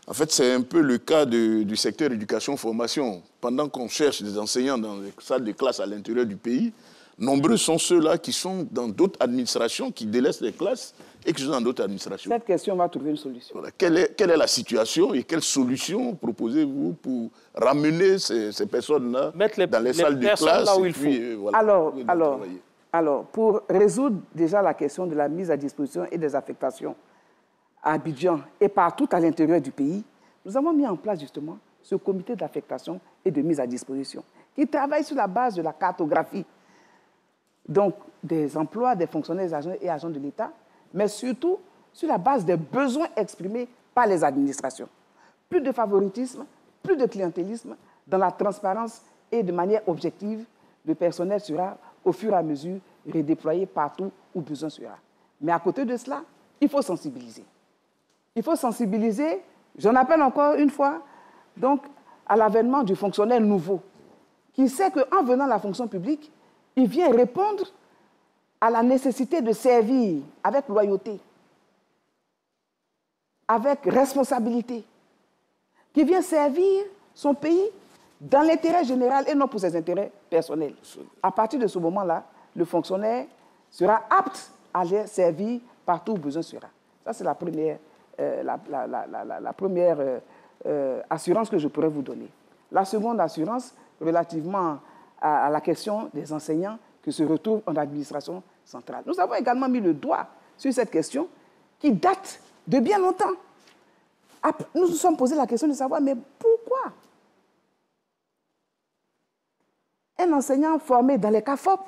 En fait, c'est un peu le cas du secteur éducation-formation. Pendant qu'on cherche des enseignants dans les salles de classe à l'intérieur du pays, nombreux sont ceux-là qui sont dans d'autres administrations, qui délaissent les classes et qui sont dans d'autres administrations. Cette question va trouver une solution. Voilà. Quelle est la situation et quelle solution proposez-vous pour ramener ces personnes-là dans les salles de classe là où il faut. Alors, pour résoudre déjà la question de la mise à disposition et des affectations, à Abidjan et partout à l'intérieur du pays, nous avons mis en place justement ce comité d'affectation et de mise à disposition qui travaille sur la base de la cartographie donc des emplois des fonctionnaires et agents de l'État, mais surtout sur la base des besoins exprimés par les administrations. Plus de favoritisme, plus de clientélisme, dans la transparence et de manière objective, le personnel sera au fur et à mesure redéployé partout où besoin sera. Mais à côté de cela, il faut sensibiliser. Il faut sensibiliser, j'en appelle encore une fois, donc, à l'avènement du fonctionnaire nouveau, qui sait qu'en venant à la fonction publique, il vient répondre à la nécessité de servir avec loyauté, avec responsabilité, qui vient servir son pays dans l'intérêt général et non pour ses intérêts personnels. À partir de ce moment-là, le fonctionnaire sera apte à les servir partout où besoin sera. Ça, c'est la première, assurance que je pourrais vous donner. La seconde assurance, relativement à la question des enseignants qui se retrouvent en administration centrale. Nous avons également mis le doigt sur cette question qui date de bien longtemps. Nous nous sommes posé la question de savoir, mais pourquoi un enseignant formé dans les CAFOP,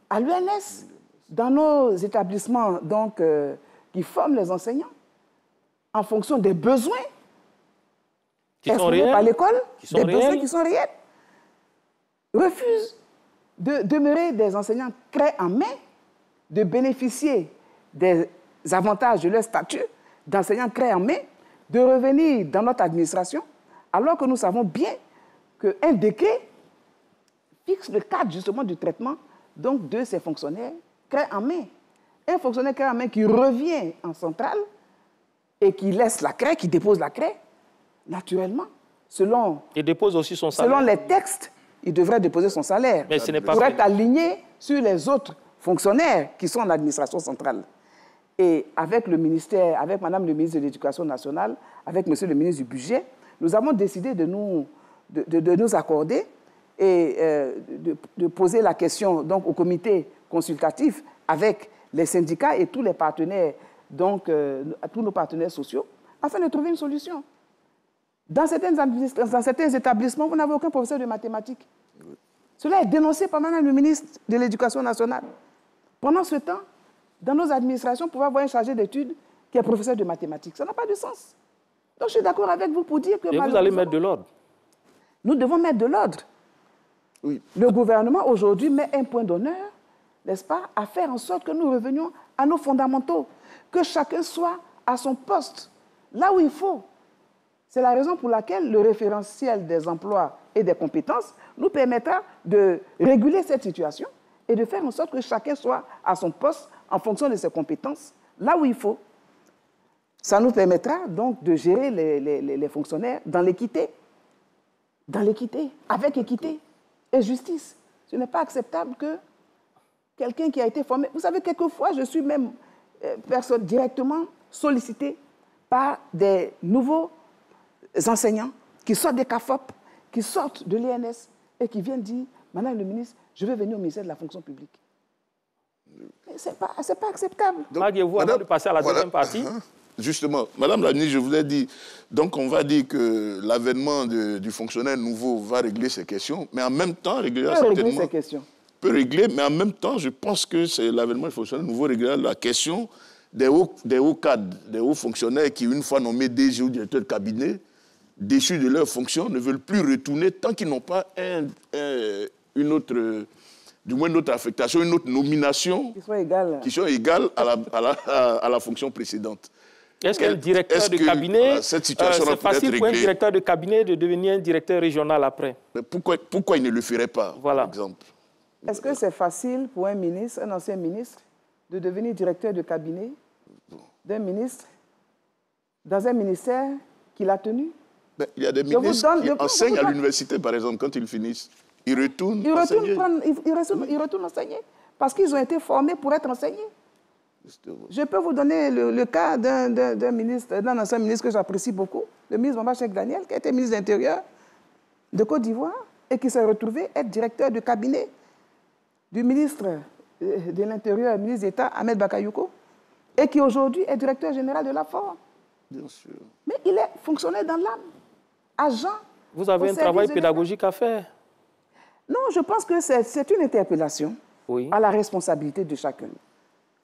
à l'UNS, dans nos établissements donc, qui forment les enseignants, en fonction des besoins exprimés par l'école, des besoins qui sont réels, refuse de demeurer des enseignants clés en main, de bénéficier des avantages de leur statut d'enseignants clés en main, de revenir dans notre administration, alors que nous savons bien qu'un décret fixe le cadre justement du traitement donc, de ces fonctionnaires clés en main. Un fonctionnaire clé en main qui revient en centrale et qui laisse la craie, qui dépose la craie, naturellement, selon les textes, il devrait déposer son salaire pour être aligné sur les autres fonctionnaires qui sont en administration centrale. Et avec le ministère, avec Madame le ministre de l'Éducation nationale, avec Monsieur le ministre du Budget, nous avons décidé de nous accorder et de poser la question donc, au comité consultatif avec les syndicats et tous les partenaires, donc tous nos partenaires sociaux, afin de trouver une solution. Dans certains établissements, vous n'avez aucun professeur de mathématiques. Cela est dénoncé par Madame le ministre de l'Éducation nationale. Pendant ce temps, dans nos administrations, on pouvait avoir un chargé d'études qui est professeur de mathématiques. Ça n'a pas de sens. Donc, je suis d'accord avec vous pour dire que... Et vous allez mettre de l'ordre. Nous devons mettre de l'ordre. Oui. Le gouvernement, aujourd'hui, met un point d'honneur, n'est-ce pas, à faire en sorte que nous revenions à nos fondamentaux, que chacun soit à son poste, là où il faut. C'est la raison pour laquelle le référentiel des emplois et des compétences nous permettra de réguler cette situation et de faire en sorte que chacun soit à son poste en fonction de ses compétences, là où il faut. Ça nous permettra donc de gérer les fonctionnaires dans l'équité, avec équité et justice. Ce n'est pas acceptable que quelqu'un qui a été formé... Vous savez, quelquefois, je suis même directement sollicité par des nouveaux enseignants qui sortent des CAFOP, qui sortent de l'ENS et qui viennent dire « Madame le ministre, je veux venir au ministère de la fonction publique ». Ce n'est pas acceptable. Donc, vous avant de passer à la deuxième partie. Justement, Madame la ministre, je vous ai dit, donc on va dire que l'avènement du fonctionnaire nouveau va régler ces questions, mais en même temps, peut régler, mais en même temps, je pense que c'est l'avènement du fonctionnaire nouveau réglera la question des hauts cadres, des hauts fonctionnaires qui, une fois nommés DG ou directeur de cabinet, déchus de leurs fonctions, ne veulent plus retourner tant qu'ils n'ont pas une autre affectation, une autre nomination qui soit égale à la fonction précédente. Est-ce qu'un directeur de cabinet, c'est facile pour un directeur de cabinet de devenir un directeur régional après? Mais pourquoi il ne le ferait pas, par exemple? Est-ce que c'est facile pour un ministre, un ancien ministre, de devenir directeur de cabinet d'un ministre dans un ministère qu'il a tenu? Ben, il y a des ministres qui enseignent à l'université, par exemple, quand ils finissent. Ils retournent enseigner parce qu'ils ont été formés pour être enseignés. Je peux vous donner le cas d'un ancien ministre que j'apprécie beaucoup, le ministre Mamba Cheikh Daniel, qui a été ministre de l'Intérieur de Côte d'Ivoire et qui s'est retrouvé être directeur de cabinet du ministre de l'Intérieur, ministre d'État, Ahmed Bakayoko, et qui aujourd'hui est directeur général de la FOR. Bien sûr. Mais il est fonctionnaire dans l'âme, agent. Vous avez un travail pédagogique à faire. Non, je pense que c'est une interpellation à la responsabilité de chacun.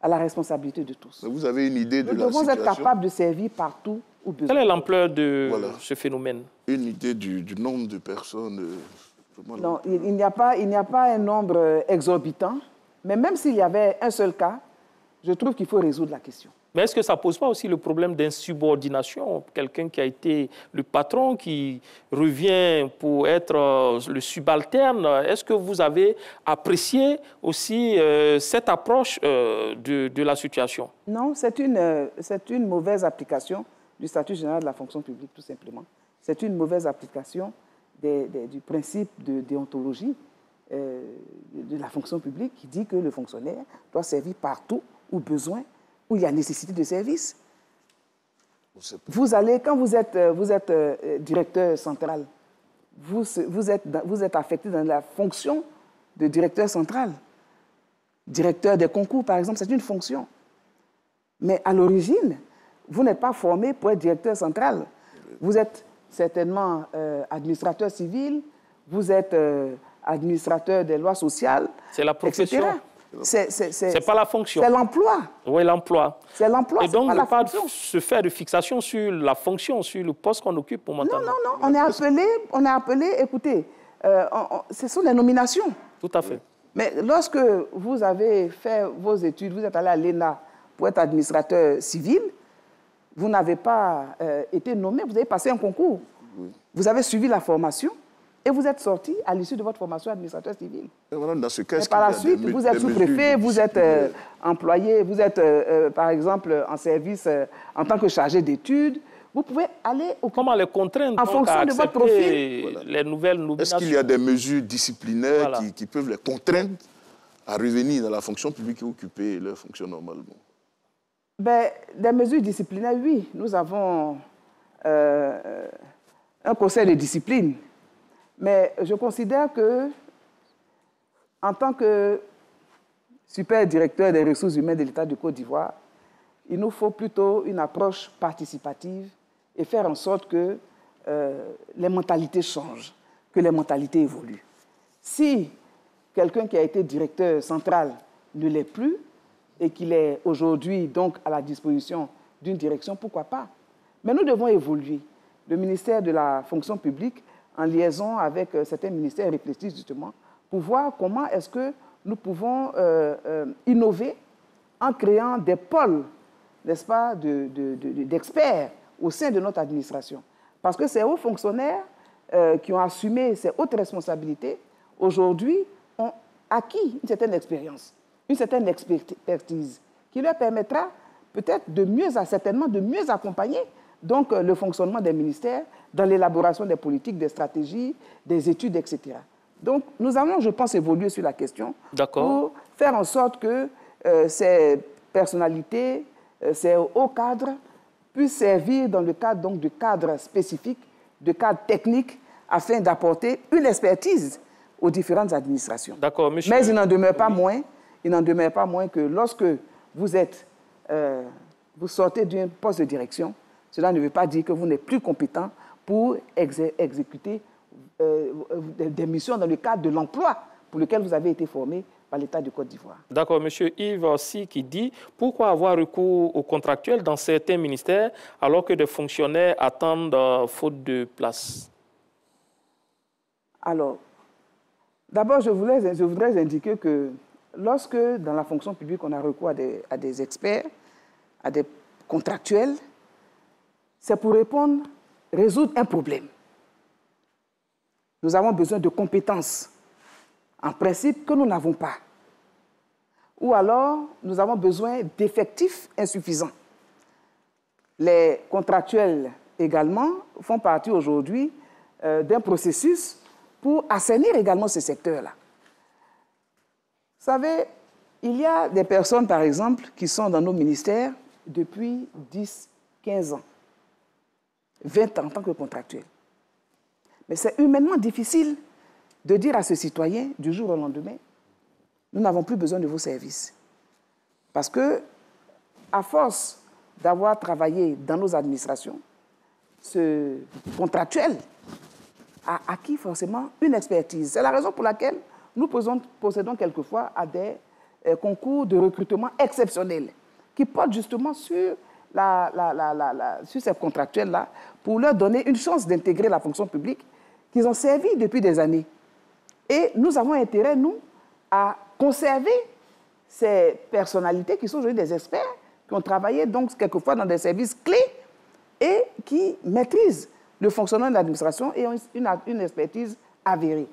à la responsabilité de tous. Vous avez une idée de la situation? Nous devons être capables de servir partout où besoin. Quelle est l'ampleur de ce phénomène? Une idée du nombre de personnes? Non, il n'y a pas un nombre exorbitant, mais même s'il y avait un seul cas, je trouve qu'il faut résoudre la question. Mais est-ce que ça ne pose pas aussi le problème d'insubordination? Quelqu'un qui a été le patron, qui revient pour être le subalterne. Est-ce que vous avez apprécié aussi cette approche de la situation? Non, c'est une mauvaise application du statut général de la fonction publique, tout simplement. C'est une mauvaise application du principe de déontologie de la fonction publique qui dit que le fonctionnaire doit servir partout où besoin, où il y a nécessité de service. Vous allez, quand vous êtes directeur central, vous êtes affecté dans la fonction de directeur central. Directeur des concours, par exemple, c'est une fonction. Mais à l'origine, vous n'êtes pas formé pour être directeur central. Vous êtes certainement administrateur civil, vous êtes administrateur des lois sociales, c'est la profession. C'est pas la fonction. C'est l'emploi. Oui, l'emploi. C'est l'emploi. Et donc, ne pas se faire de fixation sur la fonction, sur le poste qu'on occupe momentanément. Non, on est appelé, écoutez, ce sont les nominations. Tout à fait. Mais lorsque vous avez fait vos études, vous êtes allé à l'ENA pour être administrateur civil, vous n'avez pas été nommé, vous avez passé un concours. Oui. Vous avez suivi la formation et vous êtes sorti à l'issue de votre formation administrateur civil. Dans ce cas, par la suite, vous êtes sous-préfet, vous êtes employé, vous êtes par exemple en service en tant que chargé d'études. Vous pouvez aller comment les contraindre en fonction de votre profil. Les nouvelles nominations. Est-ce qu'il y a des mesures disciplinaires qui peuvent les contraindre à revenir dans la fonction publique et occuper leur fonction normalement? Des mesures disciplinaires, oui. Nous avons un conseil de discipline. Mais je considère que, en tant que super directeur des ressources humaines de l'État de Côte d'Ivoire, il nous faut plutôt une approche participative et faire en sorte que les mentalités changent, que les mentalités évoluent. Si quelqu'un qui a été directeur central ne l'est plus et qu'il est aujourd'hui donc à la disposition d'une direction, pourquoi pas? Mais nous devons évoluer. Le ministère de la fonction publique, en liaison avec certains ministères, réfléchissent justement pour voir comment est-ce que nous pouvons innover en créant des pôles, n'est-ce pas, d'experts au sein de notre administration. Parce que ces hauts fonctionnaires qui ont assumé ces hautes responsabilités, aujourd'hui, ont acquis une certaine expérience, une certaine expertise qui leur permettra peut-être certainement de mieux accompagner donc, le fonctionnement des ministères dans l'élaboration des politiques, des stratégies, des études, etc. Donc, nous allons, je pense, évoluer sur la question pour faire en sorte que ces personnalités, ces hauts cadres puissent servir dans le cadre donc, de cadres spécifiques, de cadres techniques, afin d'apporter une expertise aux différentes administrations. D'accord, monsieur. Mais il n'en demeure pas moins que lorsque vous sortez d'un poste de direction, cela ne veut pas dire que vous n'êtes plus compétent pour exécuter des missions dans le cadre de l'emploi pour lequel vous avez été formé par l'État du Côte d'Ivoire. D'accord, M. Yves aussi qui dit pourquoi avoir recours aux contractuels dans certains ministères alors que des fonctionnaires attendent faute de place? Alors, d'abord, je voudrais indiquer que lorsque dans la fonction publique on a recours à des experts, à des contractuels, c'est pour résoudre un problème. Nous avons besoin de compétences, en principe, que nous n'avons pas. Ou alors, nous avons besoin d'effectifs insuffisants. Les contractuels également font partie aujourd'hui d'un processus pour assainir également ce secteur-là. Vous savez, il y a des personnes, par exemple, qui sont dans nos ministères depuis 10, 15 ans. 20 ans en tant que contractuel. Mais c'est humainement difficile de dire à ce citoyen, du jour au lendemain, nous n'avons plus besoin de vos services. Parce que, à force d'avoir travaillé dans nos administrations, ce contractuel a acquis forcément une expertise. C'est la raison pour laquelle nous procédons quelquefois à des concours de recrutement exceptionnel qui portent justement sur, sur ces contractuels-là pour leur donner une chance d'intégrer la fonction publique qu'ils ont servi depuis des années. Et nous avons intérêt, nous, à conserver ces personnalités qui sont aujourd'hui des experts, qui ont travaillé donc quelquefois dans des services clés et qui maîtrisent le fonctionnement de l'administration et ont une expertise avérée.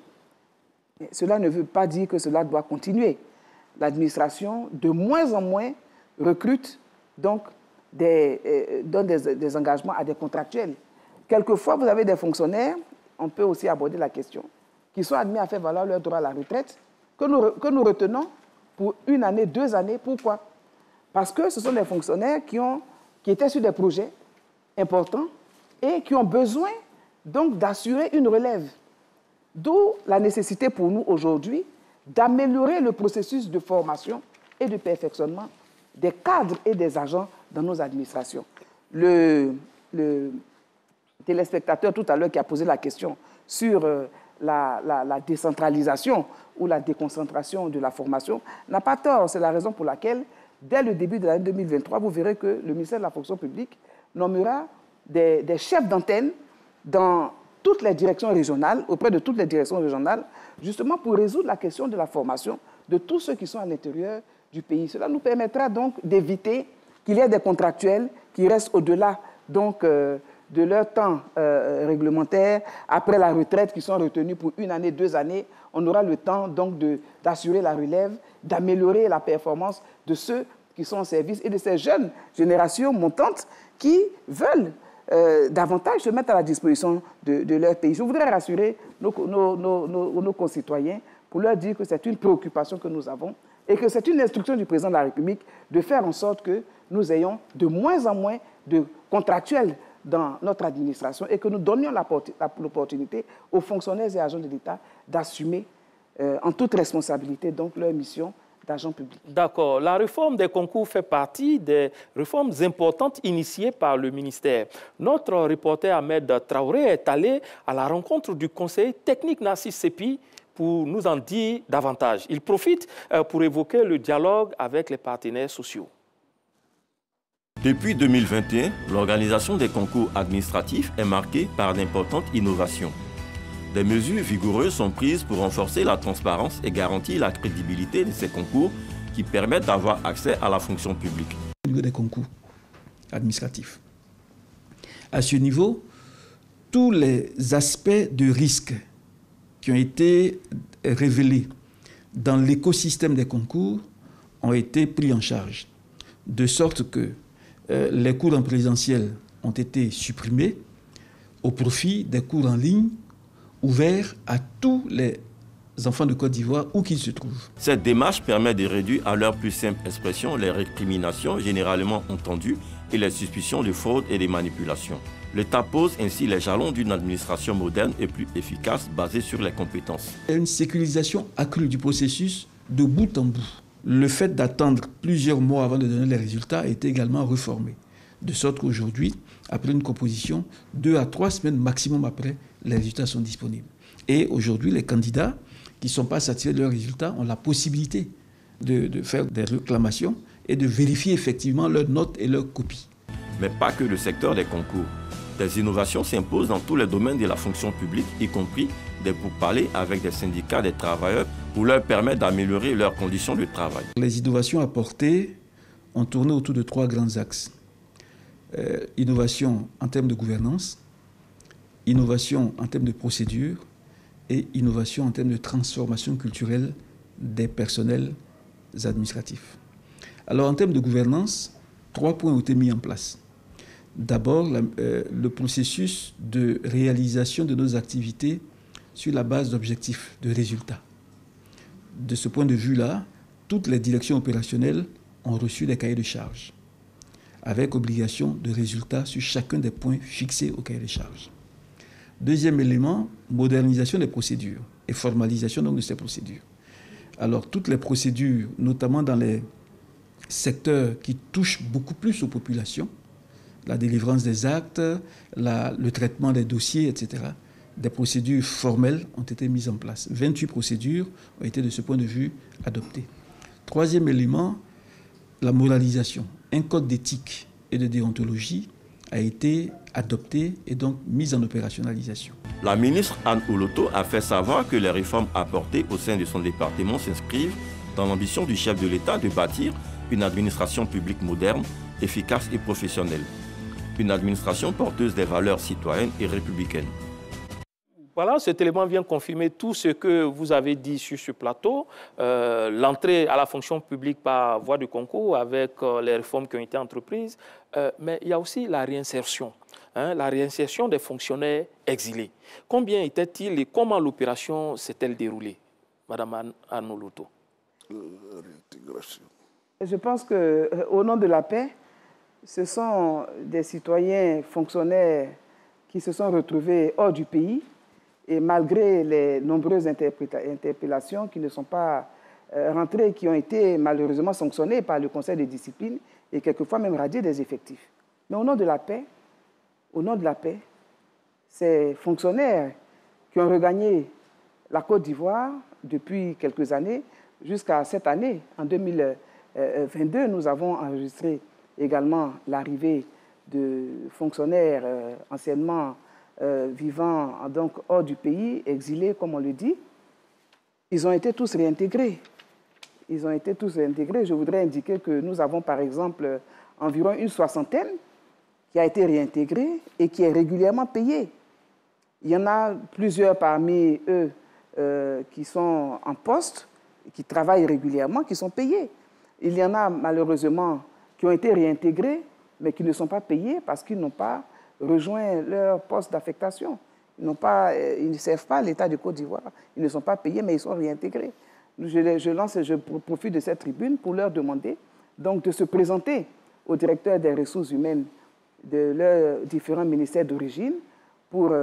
Mais cela ne veut pas dire que cela doit continuer. L'administration, de moins en moins, recrute donc donne des engagements à des contractuels. Quelquefois, vous avez des fonctionnaires, on peut aussi aborder la question, qui sont admis à faire valoir leur droit à la retraite, que nous retenons pour 1 année, 2 années. Pourquoi? Parce que ce sont des fonctionnaires qui étaient sur des projets importants et qui ont besoin donc d'assurer une relève. D'où la nécessité pour nous aujourd'hui d'améliorer le processus de formation et de perfectionnement des cadres et des agents dans nos administrations. Le téléspectateur tout à l'heure qui a posé la question sur la décentralisation ou la déconcentration de la formation n'a pas tort. C'est la raison pour laquelle, dès le début de l'année 2023, vous verrez que le ministère de la fonction publique nommera des chefs d'antenne dans toutes les directions régionales, auprès de toutes les directions régionales, justement pour résoudre la question de la formation de tous ceux qui sont à l'intérieur du pays. Cela nous permettra donc d'éviter qu'il y ait des contractuels qui restent au-delà donc de leur temps réglementaire, après la retraite, qui sont retenus pour 1 année, 2 années. On aura le temps donc d'assurer la relève, d'améliorer la performance de ceux qui sont en service et de ces jeunes générations montantes qui veulent davantage se mettre à la disposition de leur pays. Je voudrais rassurer nos concitoyens pour leur dire que c'est une préoccupation que nous avons et que c'est une instruction du président de la République de faire en sorte que nous ayons de moins en moins de contractuels dans notre administration et que nous donnions l'opportunité aux fonctionnaires et agents de l'État d'assumer en toute responsabilité donc leur mission d'agent public. D'accord. La réforme des concours fait partie des réformes importantes initiées par le ministère. Notre reporter Ahmed Traoré est allé à la rencontre du conseiller technique Narcisse Sepi pour nous en dire davantage. Il profite pour évoquer le dialogue avec les partenaires sociaux. Depuis 2021, l'organisation des concours administratifs est marquée par d'importantes innovations. Des mesures vigoureuses sont prises pour renforcer la transparence et garantir la crédibilité de ces concours qui permettent d'avoir accès à la fonction publique. Au niveau des concours administratifs, à ce niveau, tous les aspects de risque qui ont été révélés dans l'écosystème des concours ont été pris en charge, de sorte que les cours en présentiel ont été supprimés au profit des cours en ligne ouverts à tous les enfants de Côte d'Ivoire où qu'ils se trouvent. Cette démarche permet de réduire à leur plus simple expression les récriminations généralement entendues et les suspicions de fraude et de manipulation. L'État pose ainsi les jalons d'une administration moderne et plus efficace basée sur les compétences. Il y a une sécurisation accrue du processus de bout en bout. Le fait d'attendre plusieurs mois avant de donner les résultats a été également réformé. De sorte qu'aujourd'hui, après une composition, 2 à 3 semaines maximum après, les résultats sont disponibles. Et aujourd'hui, les candidats qui ne sont pas satisfaits de leurs résultats ont la possibilité de faire des réclamations et de vérifier effectivement leurs notes et leurs copies. Mais pas que le secteur des concours. Des innovations s'imposent dans tous les domaines de la fonction publique, y compris des pourparlers avec des syndicats des travailleurs pour leur permettre d'améliorer leurs conditions de travail. Les innovations apportées ont tourné autour de 3 grands axes. Innovation en termes de gouvernance, innovation en termes de procédure et innovation en termes de transformation culturelle des personnels administratifs. Alors en termes de gouvernance, 3 points ont été mis en place. D'abord, le processus de réalisation de nos activités sur la base d'objectifs, de résultats. De ce point de vue-là, toutes les directions opérationnelles ont reçu des cahiers de charges, avec obligation de résultats sur chacun des points fixés au cahier de charges. Deuxième élément, modernisation des procédures et formalisation donc de ces procédures. Alors, toutes les procédures, notamment dans les secteurs qui touchent beaucoup plus aux populations, la délivrance des actes, le traitement des dossiers, etc., des procédures formelles ont été mises en place. 28 procédures ont été, de ce point de vue, adoptées. Troisième élément, la moralisation. Un code d'éthique et de déontologie a été adopté et donc mis en opérationnalisation. La ministre Anne Oloto a fait savoir que les réformes apportées au sein de son département s'inscrivent dans l'ambition du chef de l'État de bâtir une administration publique moderne, efficace et professionnelle. Une administration porteuse des valeurs citoyennes et républicaines. Voilà, cet élément vient confirmer tout ce que vous avez dit sur ce plateau. L'entrée à la fonction publique par voie de concours avec les réformes qui ont été entreprises. Mais il y a aussi la réinsertion. La réinsertion des fonctionnaires exilés. Combien étaient-ils et comment l'opération s'est-elle déroulée, Madame Anne Oloto? Réintégration. Je pense qu'au nom de la paix, ce sont des citoyens fonctionnaires qui se sont retrouvés hors du pays et malgré les nombreuses interpellations qui ne sont pas rentrées, qui ont été malheureusement sanctionnées par le Conseil de discipline et quelquefois même radiées des effectifs. Mais au nom de la paix, ces fonctionnaires qui ont regagné la Côte d'Ivoire depuis quelques années, jusqu'à cette année, en 2022, nous avons enregistré également l'arrivée de fonctionnaires anciennement vivant donc hors du pays, exilés, comme on le dit. Ils ont été tous réintégrés. Je voudrais indiquer que nous avons, par exemple, environ une soixantaine qui a été réintégrée et qui est régulièrement payée. Il y en a plusieurs parmi eux qui sont en poste, qui travaillent régulièrement, qui sont payés. Il y en a malheureusement qui ont été réintégrés, mais qui ne sont pas payés parce qu'ils n'ont pas rejoint leur poste d'affectation. Ils ne servent pas l'État de Côte d'Ivoire. Ils ne sont pas payés, mais ils sont réintégrés. Je profite de cette tribune pour leur demander donc, de se présenter au directeur des ressources humaines de leurs différents ministères d'origine pour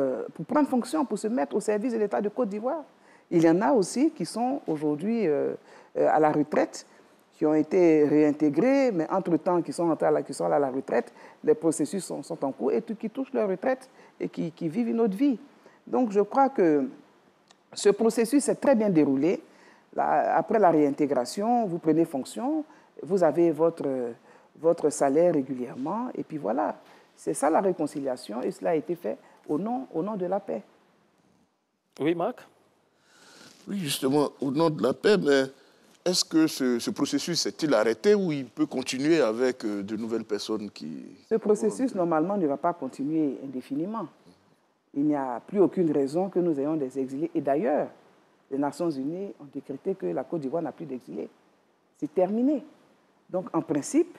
prendre fonction, pour se mettre au service de l'État de Côte d'Ivoire. Il y en a aussi qui sont aujourd'hui à la retraite, qui ont été réintégrés, mais entre-temps, qui sont à la retraite, les processus sont en cours et qui touchent leur retraite et qui vivent une autre vie. Donc, je crois que ce processus s'est très bien déroulé. Après la réintégration, vous prenez fonction, vous avez votre salaire régulièrement, et puis voilà. C'est ça la réconciliation, et cela a été fait au nom de la paix. Oui, Marc? Oui, justement, au nom de la paix, mais est-ce que ce processus s'est-il arrêté ou il peut continuer avec de nouvelles personnes qui... Ce processus, normalement, ne va pas continuer indéfiniment. Il n'y a plus aucune raison que nous ayons des exilés. Et d'ailleurs, les Nations Unies ont décrété que la Côte d'Ivoire n'a plus d'exilés. C'est terminé. Donc, en principe,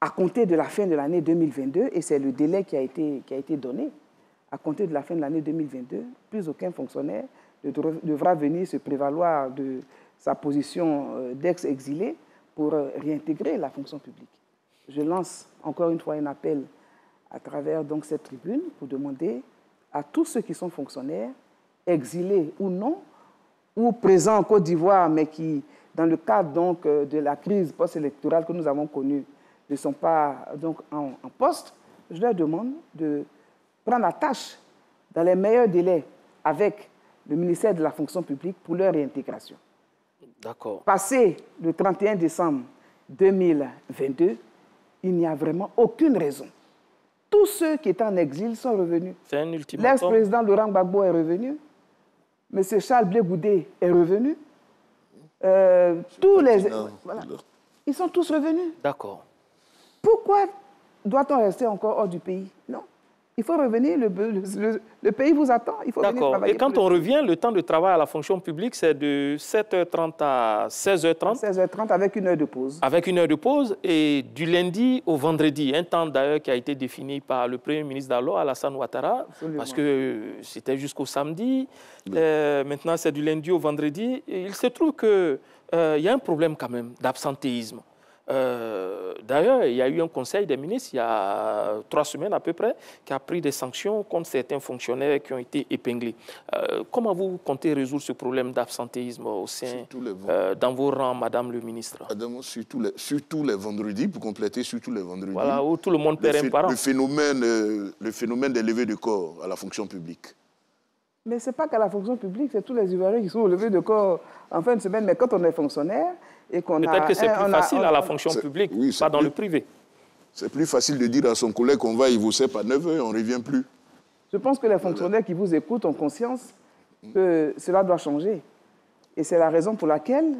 à compter de la fin de l'année 2022, et c'est le délai qui a été donné, à compter de la fin de l'année 2022, plus aucun fonctionnaire ne devra venir se prévaloir de sa position d'ex-exilé pour réintégrer la fonction publique. Je lance encore une fois un appel à travers donc, cette tribune pour demander à tous ceux qui sont fonctionnaires, exilés ou non, ou présents en Côte d'Ivoire, mais qui, dans le cadre donc, de la crise post-électorale que nous avons connue, ne sont pas donc, en poste, je leur demande de prendre la tâche dans les meilleurs délais avec le ministère de la fonction publique pour leur réintégration. D'accord. Passé le 31 décembre 2022, il n'y a vraiment aucune raison. Tous ceux qui étaient en exil sont revenus. C'est un ultimatum. L'ex-président Laurent Gbagbo est revenu. M. Charles Blé Goudé est revenu. Voilà. Ils sont tous revenus. D'accord. Pourquoi doit-on rester encore hors du pays? Non. Il faut revenir, le pays vous attend, il faut venir travailler. Et quand on revient, le temps de travail à la fonction publique, c'est de 7h30 à 16h30. 16h30 avec une heure de pause. Avec une heure de pause, et du lundi au vendredi, un temps d'ailleurs qui a été défini par le Premier ministre d'alors, Alassane Ouattara, absolument, parce que c'était jusqu'au samedi. Maintenant, c'est du lundi au vendredi. Et il se trouve qu'il y a un problème quand même d'absentéisme. D'ailleurs, il y a eu un conseil des ministres, il y a 3 semaines à peu près, qui a pris des sanctions contre certains fonctionnaires qui ont été épinglés. Comment vous comptez résoudre ce problème d'absentéisme au sein, dans vos rangs, Madame le ministre? Madame, surtout les vendredis, pour compléter, surtout les vendredis. Voilà, où tout le monde perd un parent. Le phénomène des levées de corps à la fonction publique. Mais ce n'est pas qu'à la fonction publique, c'est tous les Ivoiriens qui sont au lever de corps en fin de semaine. Mais quand on est fonctionnaire et qu'on a... Peut-être que c'est plus facile à la fonction publique, pas dans le privé. C'est plus facile de dire à son collègue qu'on va y vous à 9 heures, on ne revient plus. Je pense que les fonctionnaires qui vous écoutent ont conscience que cela doit changer. Et c'est la raison pour laquelle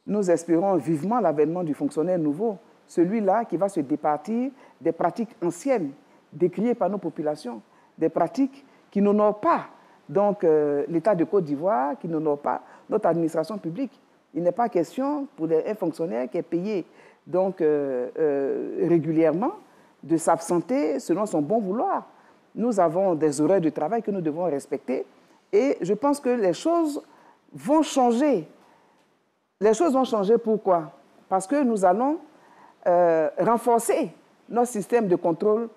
nous espérons vivement l'avènement du fonctionnaire nouveau, celui-là qui va se départir des pratiques anciennes, décriées par nos populations, des pratiques qui n'honorent pas donc l'État de Côte d'Ivoire, qui n'honorent pas notre administration publique. Il n'est pas question pour un fonctionnaire qui est payé donc, régulièrement de s'absenter selon son bon vouloir. Nous avons des horaires de travail que nous devons respecter et je pense que les choses vont changer. Les choses vont changer pourquoi? Parce que nous allons renforcer notre système de contrôle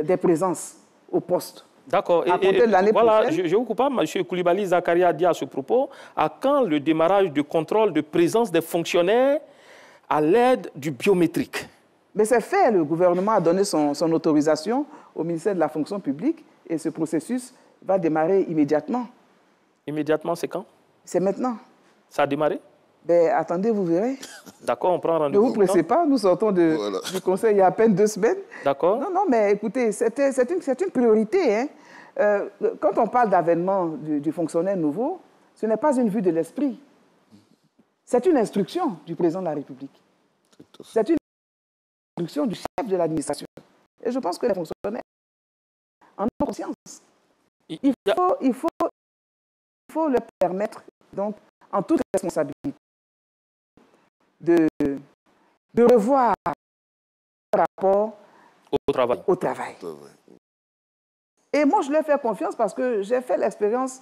des présences au poste. D'accord. Voilà, je vous coupe pas, M. Koulibaly Zakaria a dit à ce propos, à quand le démarrage du contrôle de présence des fonctionnaires à l'aide du biométrique? Mais c'est fait, le gouvernement a donné son autorisation au ministère de la fonction publique et ce processus va démarrer immédiatement. Immédiatement, c'est quand? C'est maintenant. Ça a démarré? Ben, attendez, vous verrez. D'accord, on prend rendez-vous. Ne vous pressez pas, nous sortons du Conseil il y a à peine 2 semaines. D'accord. Non, mais écoutez, c'est une priorité. Hein. Quand on parle d'avènement du fonctionnaire nouveau, ce n'est pas une vue de l'esprit. C'est une instruction du président de la République. C'est une instruction du chef de l'administration. Et je pense que les fonctionnaires en ont conscience. Il faut leur permettre, donc, en toute responsabilité, de revoir le rapport au travail. Et moi, je leur fais confiance parce que j'ai fait l'expérience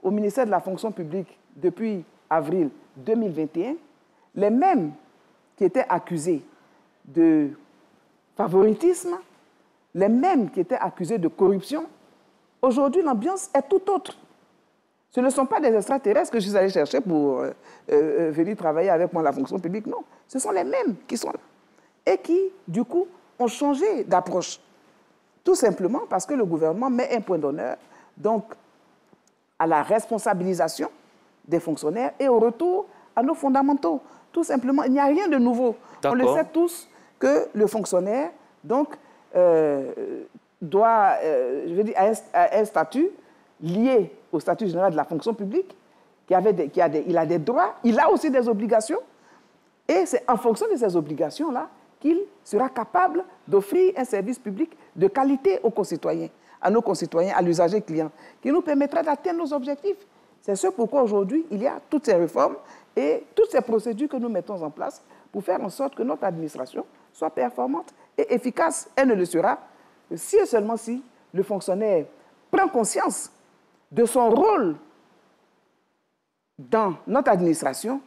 au ministère de la fonction publique depuis avril 2021. Les mêmes qui étaient accusés de favoritisme, les mêmes qui étaient accusés de corruption, aujourd'hui, l'ambiance est tout autre. Ce ne sont pas des extraterrestres que je suis allé chercher pour venir travailler avec moi à la fonction publique, non. Ce sont les mêmes qui sont là et qui, du coup, ont changé d'approche. Tout simplement parce que le gouvernement met un point d'honneur donc à la responsabilisation des fonctionnaires et au retour à nos fondamentaux. Tout simplement, il n'y a rien de nouveau. On le sait tous que le fonctionnaire donc, doit, je veux dire, à un statut lié au statut général de la fonction publique, il a des droits, il a aussi des obligations, et c'est en fonction de ces obligations-là qu'il sera capable d'offrir un service public de qualité aux concitoyens, à nos concitoyens, à l'usager client, qui nous permettra d'atteindre nos objectifs. C'est ce pourquoi aujourd'hui, il y a toutes ces réformes et toutes ces procédures que nous mettons en place pour faire en sorte que notre administration soit performante et efficace. Elle ne le sera que si et seulement si le fonctionnaire prend conscience de son rôle dans notre administration,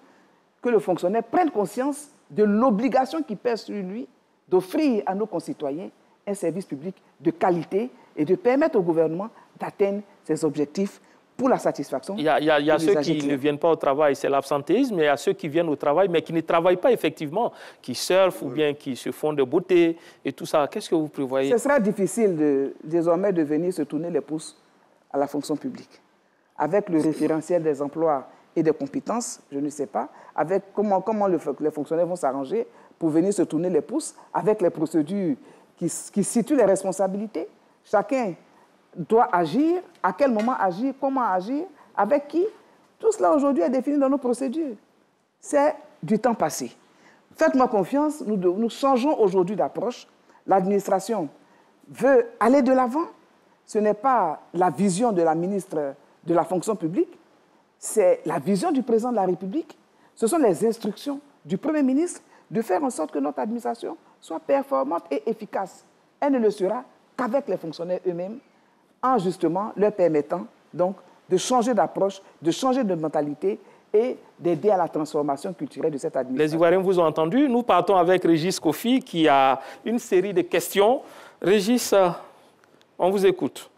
que le fonctionnaire prenne conscience de l'obligation qui pèse sur lui d'offrir à nos concitoyens un service public de qualité et de permettre au gouvernement d'atteindre ses objectifs pour la satisfaction. Il y a ceux qui ne viennent pas au travail, c'est l'absentéisme, et il y a ceux qui viennent au travail mais qui ne travaillent pas effectivement, qui surfent ou bien qui se font de beauté et tout ça. Qu'est-ce que vous prévoyez? Ce sera difficile désormais de venir se tourner les pouces à la fonction publique. Avec le référentiel des emplois et des compétences, je ne sais pas, avec comment les fonctionnaires vont s'arranger pour venir se tourner les pouces, avec les procédures qui situent les responsabilités. Chacun doit agir, à quel moment agir, comment agir, avec qui. Tout cela aujourd'hui est défini dans nos procédures. C'est du temps passé. Faites-moi confiance, nous changeons aujourd'hui d'approche. L'administration veut aller de l'avant. Ce n'est pas la vision de la ministre de la fonction publique, c'est la vision du président de la République. Ce sont les instructions du Premier ministre de faire en sorte que notre administration soit performante et efficace. Elle ne le sera qu'avec les fonctionnaires eux-mêmes, en justement leur permettant donc de changer d'approche, de changer de mentalité et d'aider à la transformation culturelle de cette administration. Les Ivoiriens vous ont entendu. Nous partons avec Régis Kofi qui a une série de questions. Régis, on vous écoute.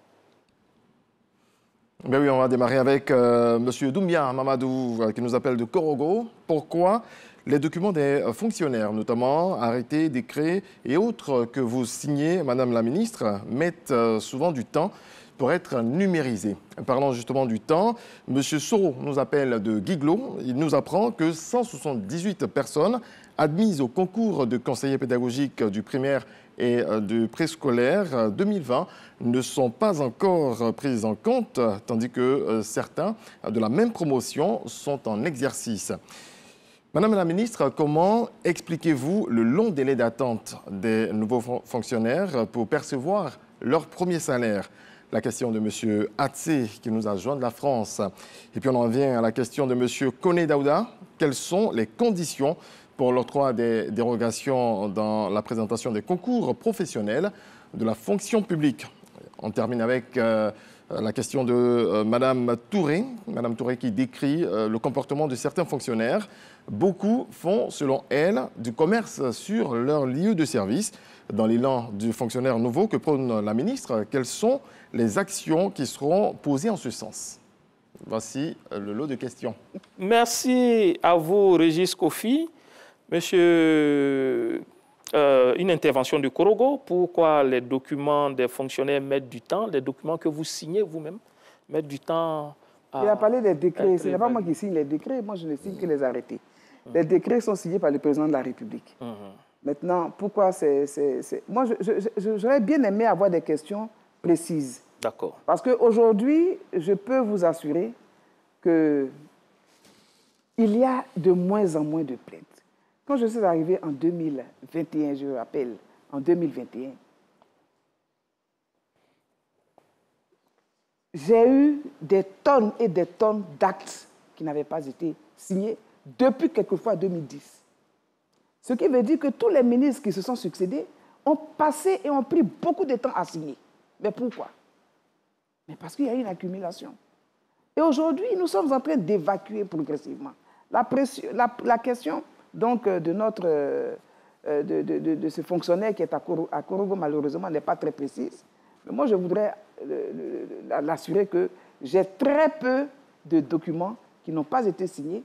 Ben oui, on va démarrer avec M. Doumbia Mamadou qui nous appelle de Korogo. Pourquoi les documents des fonctionnaires, notamment arrêtés, décrets et autres que vous signez, Madame la Ministre, mettent souvent du temps pour être numérisés. Parlant justement du temps, M. Soro nous appelle de Guiglo. Il nous apprend que 178 personnes admises au concours de conseiller pédagogique du primaire et du préscolaire 2020 ne sont pas encore prises en compte, tandis que certains de la même promotion sont en exercice. Madame la ministre, comment expliquez-vous le long délai d'attente des nouveaux fonctionnaires pour percevoir leur premier salaire? La question de M. Hatsé qui nous a joint de la France. Et puis on en vient à la question de M. Koné Daouda. Quelles sont les conditions pour l'octroi des dérogations dans la présentation des concours professionnels de la fonction publique? On termine avec la question de Madame Touré. Madame Touré qui décrit le comportement de certains fonctionnaires. Beaucoup font, selon elle, du commerce sur leur lieu de service. Dans l'élan du fonctionnaire nouveau que prône la ministre, quelles sont les actions qui seront posées en ce sens? Voici le lot de questions. Merci à vous, Régis Kofi. Monsieur, une intervention de Korogo. Pourquoi les documents des fonctionnaires mettent du temps, les documents que vous signez vous-même mettent du temps à... Il a parlé des décrets. Ce n'est pas moi qui signe les décrets. Moi, je ne signe que les arrêtés. Les décrets sont signés par le président de la République. Maintenant, pourquoi Moi, j'aurais bien aimé avoir des questions précises. D'accord. Parce qu'aujourd'hui, je peux vous assurer qu'il y a de moins en moins de plaintes. Quand je suis arrivé en 2021, je rappelle, en 2021, j'ai eu des tonnes et des tonnes d'actes qui n'avaient pas été signés depuis quelquefois 2010. Ce qui veut dire que tous les ministres qui se sont succédés ont passé et ont pris beaucoup de temps à signer. Mais pourquoi? Mais parce qu'il y a une accumulation. Et aujourd'hui, nous sommes en train d'évacuer progressivement. La question donc, de ce fonctionnaire qui est à Korogo, malheureusement, n'est pas très précise. Mais moi, je voudrais l'assurer que j'ai très peu de documents qui n'ont pas été signés.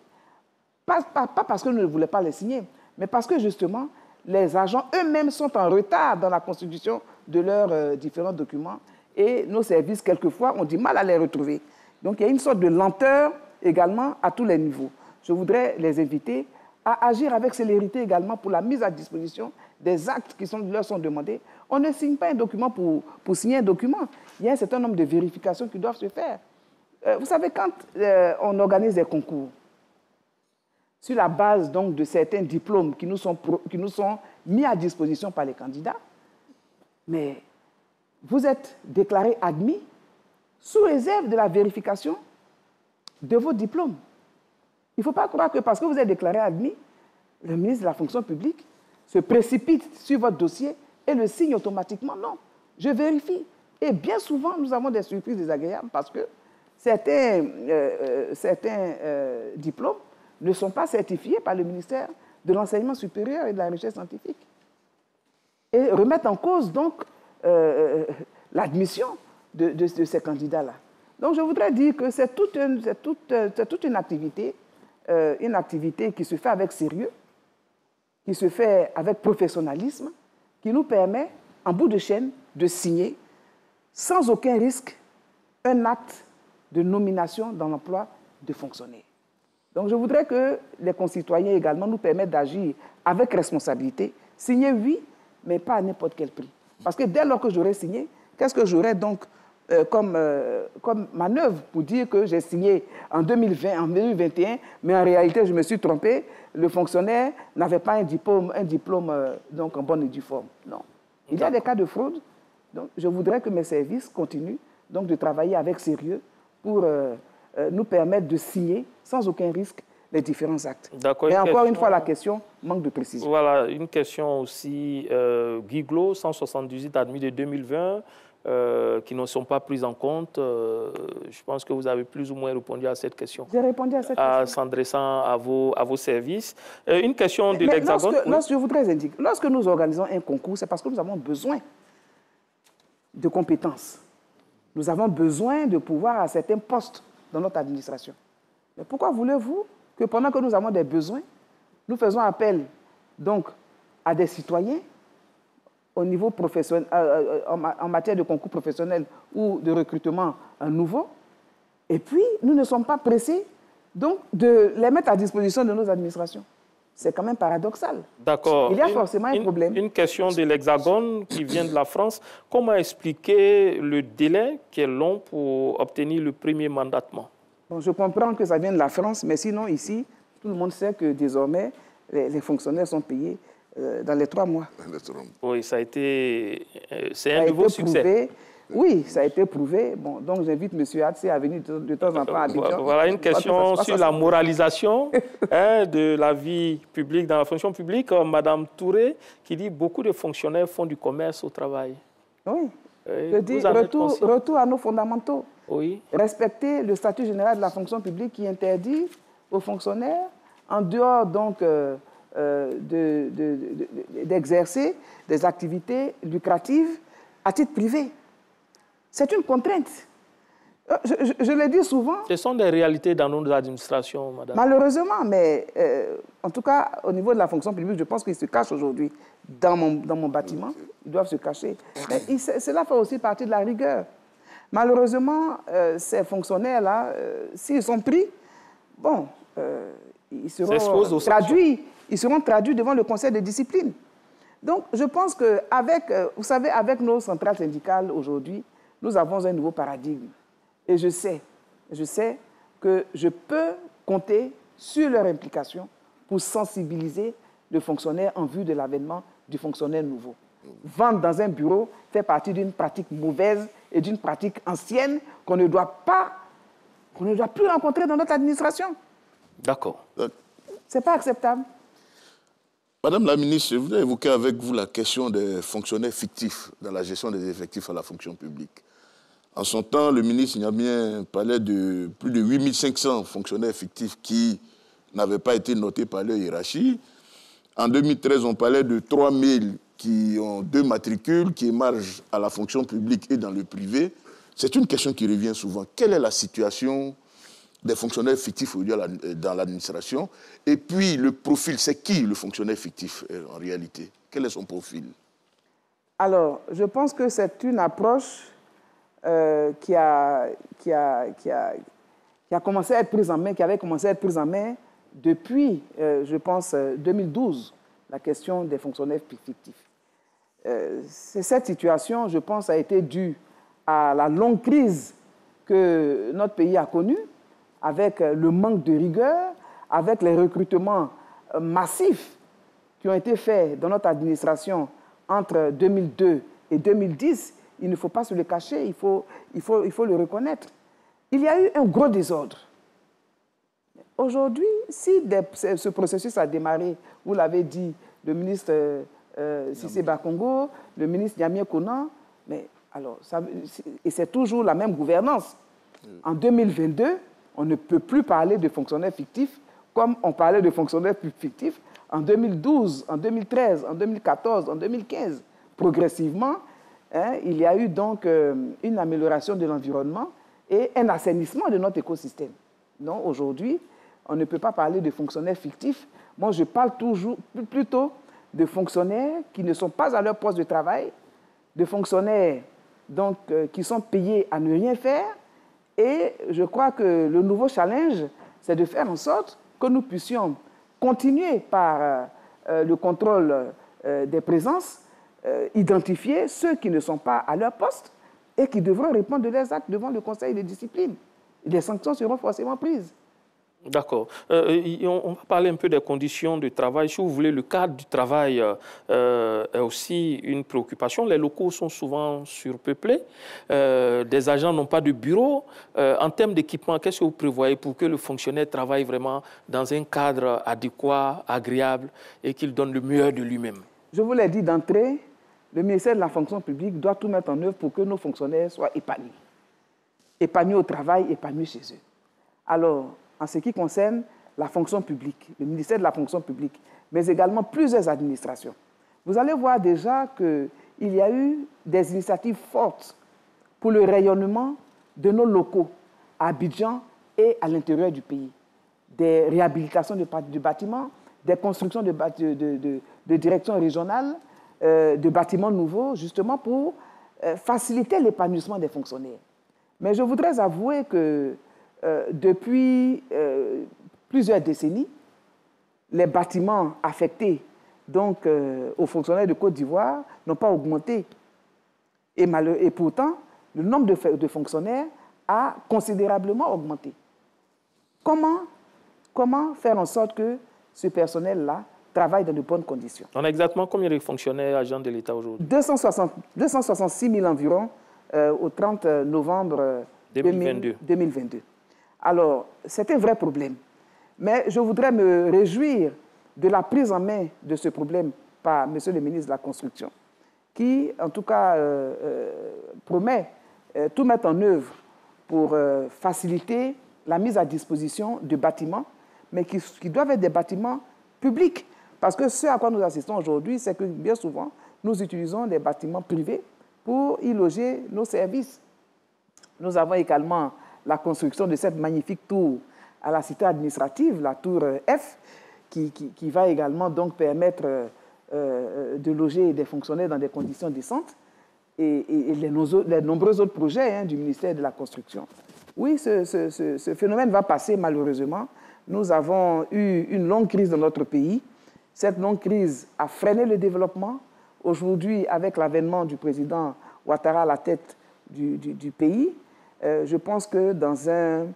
Pas parce que nous ne voulons pas les signer, mais parce que justement, les agents eux-mêmes sont en retard dans la constitution de leurs différents documents et nos services, quelquefois, ont du mal à les retrouver. Donc, il y a une sorte de lenteur également à tous les niveaux. Je voudrais les inviter à agir avec célérité également pour la mise à disposition des actes qui leur sont demandés. On ne signe pas un document pour signer un document. Il y a un certain nombre de vérifications qui doivent se faire. Vous savez, quand on organise des concours, sur la base donc, de certains diplômes qui nous sont mis à disposition par les candidats, mais vous êtes déclaré admis sous réserve de la vérification de vos diplômes. Il ne faut pas croire que parce que vous êtes déclaré admis, le ministre de la fonction publique se précipite sur votre dossier et le signe automatiquement. Non, je vérifie. Et bien souvent, nous avons des surprises désagréables parce que certains diplômes ne sont pas certifiés par le ministère de l'Enseignement supérieur et de la Recherche scientifique. Et remettent en cause donc l'admission de ces candidats-là. Donc je voudrais dire que c'est toute une activité qui se fait avec sérieux, qui se fait avec professionnalisme, qui nous permet, en bout de chaîne, de signer sans aucun risque un acte de nomination dans l'emploi de fonctionnaires. Donc je voudrais que les concitoyens également nous permettent d'agir avec responsabilité, signer oui, mais pas à n'importe quel prix. Parce que dès lors que j'aurai signé, qu'est-ce que j'aurai donc comme manœuvre pour dire que j'ai signé en 2020, en 2021, mais en réalité, je me suis trompé, le fonctionnaire n'avait pas un diplôme donc en bonne et due forme. Non. Il y a des cas de fraude. Donc, je voudrais que mes services continuent donc, de travailler avec sérieux pour nous permettre de signer sans aucun risque les différents actes. Et encore une fois, la question manque de précision. Voilà, une question aussi. Guiglo, 178 admis de 2020. Qui ne sont pas prises en compte. Je pense que vous avez plus ou moins répondu à cette question. J'ai répondu à cette question. S'adressant à vos services. Une question de l'Hexagone. Je voudrais indiquer, lorsque nous organisons un concours, c'est parce que nous avons besoin de compétences. Nous avons besoin de pouvoir à certains postes dans notre administration. Mais pourquoi voulez-vous que pendant que nous avons des besoins, nous faisons appel donc à des citoyens au niveau professionnel, en matière de concours professionnel ou de recrutement nouveau. Et puis, nous ne sommes pas pressés donc, de les mettre à disposition de nos administrations. C'est quand même paradoxal. D'accord. Il y a forcément un problème. Une question de l'Hexagone qui vient de la France. Comment expliquer le délai qui est long pour obtenir le premier mandatement? Bon, je comprends que ça vient de la France, mais sinon, ici, tout le monde sait que désormais, les fonctionnaires sont payés dans les 3 mois. Oui, ça a été... c'est un nouveau succès. Prouvé. Oui, ça a été prouvé. Bon, donc j'invite M. Hatsé à venir de temps en temps à Abidjan. Voilà une question sur la moralisation de la vie publique, dans la fonction publique. Madame Touré, qui dit beaucoup de fonctionnaires font du commerce au travail. Oui, je dis retour à nos fondamentaux. Oui. Respecter le statut général de la fonction publique qui interdit aux fonctionnaires, en dehors donc d'exercer des activités lucratives à titre privé. C'est une contrainte. Je le dis souvent. Ce sont des réalités dans nos administrations, madame. Malheureusement, mais en tout cas, au niveau de la fonction publique, je pense qu'ils se cachent aujourd'hui dans mon bâtiment. Ils doivent se cacher. Mais cela fait aussi partie de la rigueur. Malheureusement, ces fonctionnaires-là, s'ils sont pris, bon, ils seront traduits devant le conseil de discipline. Donc, je pense qu'avec, vous savez, avec nos centrales syndicales aujourd'hui, nous avons un nouveau paradigme. Et je sais que je peux compter sur leur implication pour sensibiliser le fonctionnaire en vue de l'avènement du fonctionnaire nouveau. Vendre dans un bureau fait partie d'une pratique mauvaise et d'une pratique ancienne qu'on ne doit plus rencontrer dans notre administration. D'accord. Ce n'est pas acceptable. Madame la ministre, je voudrais évoquer avec vous la question des fonctionnaires fictifs dans la gestion des effectifs à la fonction publique. En son temps, le ministre Niamien parlait de plus de 8500 fonctionnaires fictifs qui n'avaient pas été notés par leur hiérarchie. En 2013, on parlait de 3000 qui ont 2 matricules, qui émargent à la fonction publique et dans le privé. C'est une question qui revient souvent. Quelle est la situation des fonctionnaires fictifs aujourd'hui dans l'administration? Et puis, le profil, c'est qui le fonctionnaire fictif en réalité? Quel est son profil? Alors, je pense que c'est une approche qui avait commencé à être prise en main depuis, je pense, 2012, la question des fonctionnaires fictifs. Cette situation, je pense, a été due à la longue crise que notre pays a connue, avec le manque de rigueur, avec les recrutements massifs qui ont été faits dans notre administration entre 2002 et 2010. Il ne faut pas se le cacher, il faut le reconnaître. Il y a eu un gros désordre. Aujourd'hui, si ce processus a démarré, vous l'avez dit, le ministre Cissé Bakongo, le ministre Niamien Konan, mais alors, et c'est toujours la même gouvernance. En 2022, on ne peut plus parler de fonctionnaires fictifs comme on parlait de fonctionnaires fictifs en 2012, en 2013, en 2014, en 2015. Progressivement, il y a eu donc une amélioration de l'environnement et un assainissement de notre écosystème. Non, aujourd'hui, on ne peut pas parler de fonctionnaires fictifs. Moi, je parle plutôt de fonctionnaires qui ne sont pas à leur poste de travail, de fonctionnaires donc, qui sont payés à ne rien faire. Et je crois que le nouveau challenge, c'est de faire en sorte que nous puissions continuer par le contrôle des présences, identifier ceux qui ne sont pas à leur poste et qui devront répondre de leurs actes devant le conseil de discipline. Des sanctions seront forcément prises. D'accord. On va parler un peu des conditions de travail. Si vous voulez, le cadre du travail est aussi une préoccupation. Les locaux sont souvent surpeuplés. Des agents n'ont pas de bureau. En termes d'équipement, qu'est-ce que vous prévoyez pour que le fonctionnaire travaille vraiment dans un cadre adéquat, agréable et qu'il donne le meilleur de lui-même? Je vous l'ai dit d'entrée, le ministère de la fonction publique doit tout mettre en œuvre pour que nos fonctionnaires soient épanouis. Épanouis au travail, épanouis chez eux. Alors, en ce qui concerne la fonction publique, le ministère de la fonction publique, mais également plusieurs administrations, vous allez voir déjà qu'il y a eu des initiatives fortes pour le rayonnement de nos locaux à Abidjan et à l'intérieur du pays. Des réhabilitations de bâtiments, des constructions de directions régionales, de bâtiments nouveaux, justement pour faciliter l'épanouissement des fonctionnaires. Mais je voudrais avouer que depuis plusieurs décennies, les bâtiments affectés donc, aux fonctionnaires de Côte d'Ivoire n'ont pas augmenté. Et pourtant, le nombre de fonctionnaires a considérablement augmenté. Comment faire en sorte que ce personnel-là travaille dans de bonnes conditions? On a exactement combien de fonctionnaires agents de l'État aujourd'hui? 266 000 environ au 30 novembre 2022. Alors, c'est un vrai problème. Mais je voudrais me réjouir de la prise en main de ce problème par M. le ministre de la Construction, qui, en tout cas, promet tout mettre en œuvre pour faciliter la mise à disposition de bâtiments, mais qui doivent être des bâtiments publics. Parce que ce à quoi nous assistons aujourd'hui, c'est que bien souvent, nous utilisons des bâtiments privés pour y loger nos services. Nous avons également la construction de cette magnifique tour à la cité administrative, la tour F, qui va également donc permettre de loger des fonctionnaires dans des conditions décentes, et les nombreux autres projets du ministère de la Construction. Oui, ce phénomène va passer malheureusement. Nous avons eu une longue crise dans notre pays. Cette longue crise a freiné le développement. Aujourd'hui, avec l'avènement du président Ouattara à la tête du pays, je pense que dans un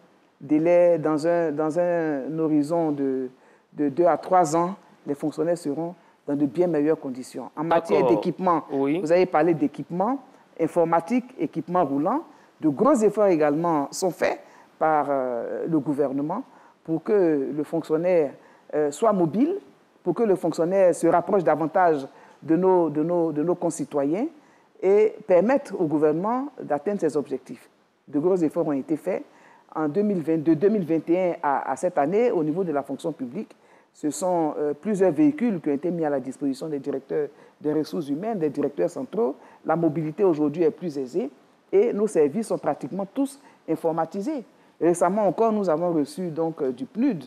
délai, dans un horizon de 2 à 3 ans, les fonctionnaires seront dans de bien meilleures conditions. En matière d'équipement, oui. Vous avez parlé d'équipement informatique, équipement roulant. De gros efforts également sont faits par le gouvernement pour que le fonctionnaire soit mobile, pour que le fonctionnaire se rapproche davantage de nos concitoyens et permette au gouvernement d'atteindre ses objectifs. De gros efforts ont été faits. En 2021 à cette année, au niveau de la fonction publique, ce sont plusieurs véhicules qui ont été mis à la disposition des directeurs des ressources humaines, des directeurs centraux. La mobilité aujourd'hui est plus aisée et nos services sont pratiquement tous informatisés. Récemment encore, nous avons reçu donc, du PNUD,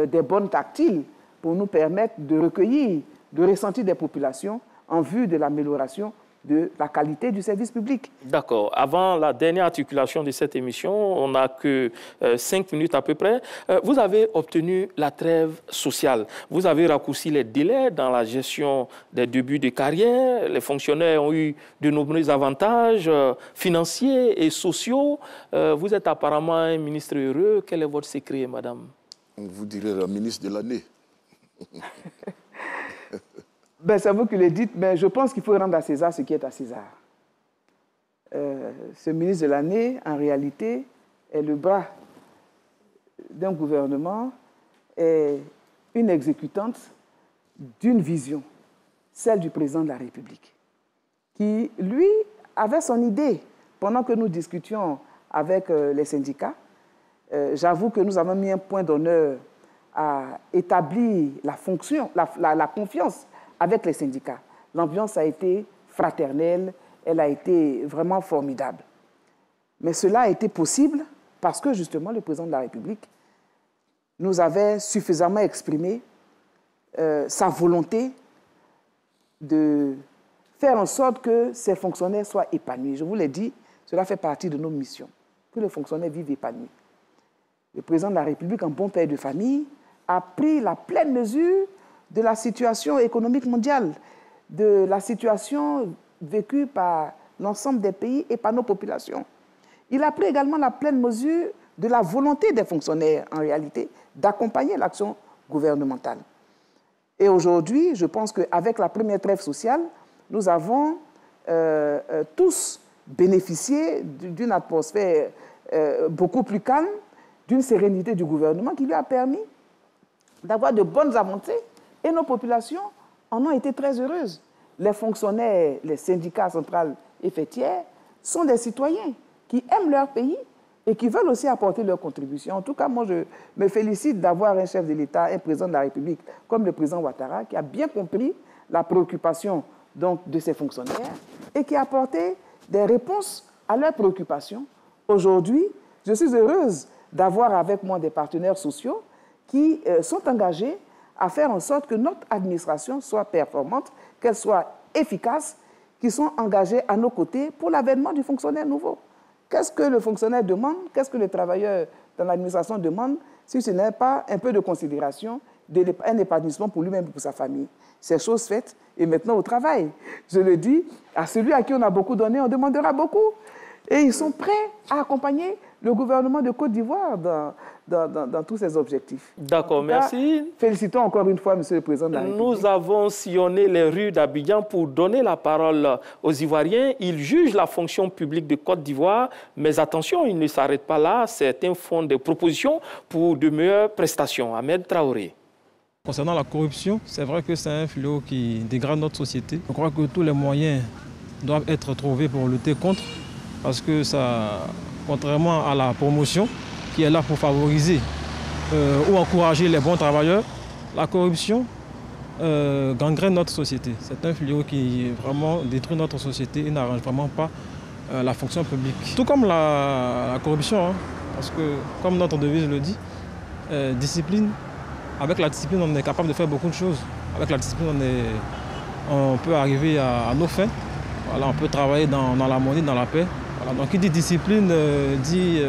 des bornes tactiles pour nous permettre de recueillir le ressenti des populations en vue de l'amélioration de la qualité du service public. D'accord. Avant la dernière articulation de cette émission, on n'a que 5 minutes à peu près. Vous avez obtenu la trêve sociale. Vous avez raccourci les délais dans la gestion des débuts de carrière. Les fonctionnaires ont eu de nombreux avantages financiers et sociaux. Vous êtes apparemment un ministre heureux. Quel est votre secret, madame? Vous direz la ministre de l'année. Ben, c'est vous qui le dites, mais je pense qu'il faut rendre à César ce qui est à César. Ce ministre de l'année, en réalité, est le bras d'un gouvernement, est une exécutante d'une vision, celle du président de la République, qui, lui, avait son idée. Pendant que nous discutions avec les syndicats, j'avoue que nous avons mis un point d'honneur à établir la confiance avec les syndicats. L'ambiance a été fraternelle, elle a été vraiment formidable. Mais cela a été possible parce que, justement, le président de la République nous avait suffisamment exprimé sa volonté de faire en sorte que ces fonctionnaires soient épanouis. Je vous l'ai dit, cela fait partie de nos missions, que les fonctionnaires vivent épanouis. Le président de la République, en bon père de famille, a pris la pleine mesure de la situation économique mondiale, de la situation vécue par l'ensemble des pays et par nos populations. Il a pris également la pleine mesure de la volonté des fonctionnaires, en réalité, d'accompagner l'action gouvernementale. Et aujourd'hui, je pense qu'avec la première trêve sociale, nous avons tous bénéficié d'une atmosphère beaucoup plus calme, d'une sérénité du gouvernement qui lui a permis d'avoir de bonnes avancées. Et nos populations en ont été très heureuses. Les fonctionnaires, les syndicats centrales et fêtières sont des citoyens qui aiment leur pays et qui veulent aussi apporter leur contribution. En tout cas, moi, je me félicite d'avoir un chef de l'État, un président de la République comme le président Ouattara, qui a bien compris la préoccupation donc, de ses fonctionnaires et qui a apporté des réponses à leurs préoccupations. Aujourd'hui, je suis heureuse d'avoir avec moi des partenaires sociaux qui sont engagés à faire en sorte que notre administration soit performante, qu'elle soit efficaces qui sont engagés à nos côtés pour l'avènement du fonctionnaire nouveau. Qu'est-ce que le fonctionnaire demande? Qu'est-ce que le travailleur dans l'administration demande si ce n'est pas un peu de considération, un épanouissement pour lui-même et pour sa famille? C'est chose faite et maintenant au travail. Je le dis, à celui à qui on a beaucoup donné, on demandera beaucoup. Et ils sont prêts à accompagner le gouvernement de Côte d'Ivoire dans tous ces objectifs. D'accord, merci. Félicitons encore une fois, Monsieur le Président de la République. Nous avons sillonné les rues d'Abidjan pour donner la parole aux Ivoiriens. Ils jugent la fonction publique de Côte d'Ivoire, mais attention, ils ne s'arrêtent pas là. Certains font des propositions pour de meilleures prestations. Ahmed Traoré. Concernant la corruption, c'est vrai que c'est un fléau qui dégrade notre société. Je crois que tous les moyens doivent être trouvés pour lutter contre, parce que ça, contrairement à la promotion, qui est là pour favoriser ou encourager les bons travailleurs, la corruption gangrène notre société. C'est un fléau qui vraiment détruit notre société et n'arrange vraiment pas la fonction publique. Tout comme la corruption, hein, parce que comme notre devise le dit, discipline. Avec la discipline, on est capable de faire beaucoup de choses. Avec la discipline, on peut arriver à nos fins. Voilà, on peut travailler dans l'harmonie, dans la paix. Voilà, donc, qui dit discipline dit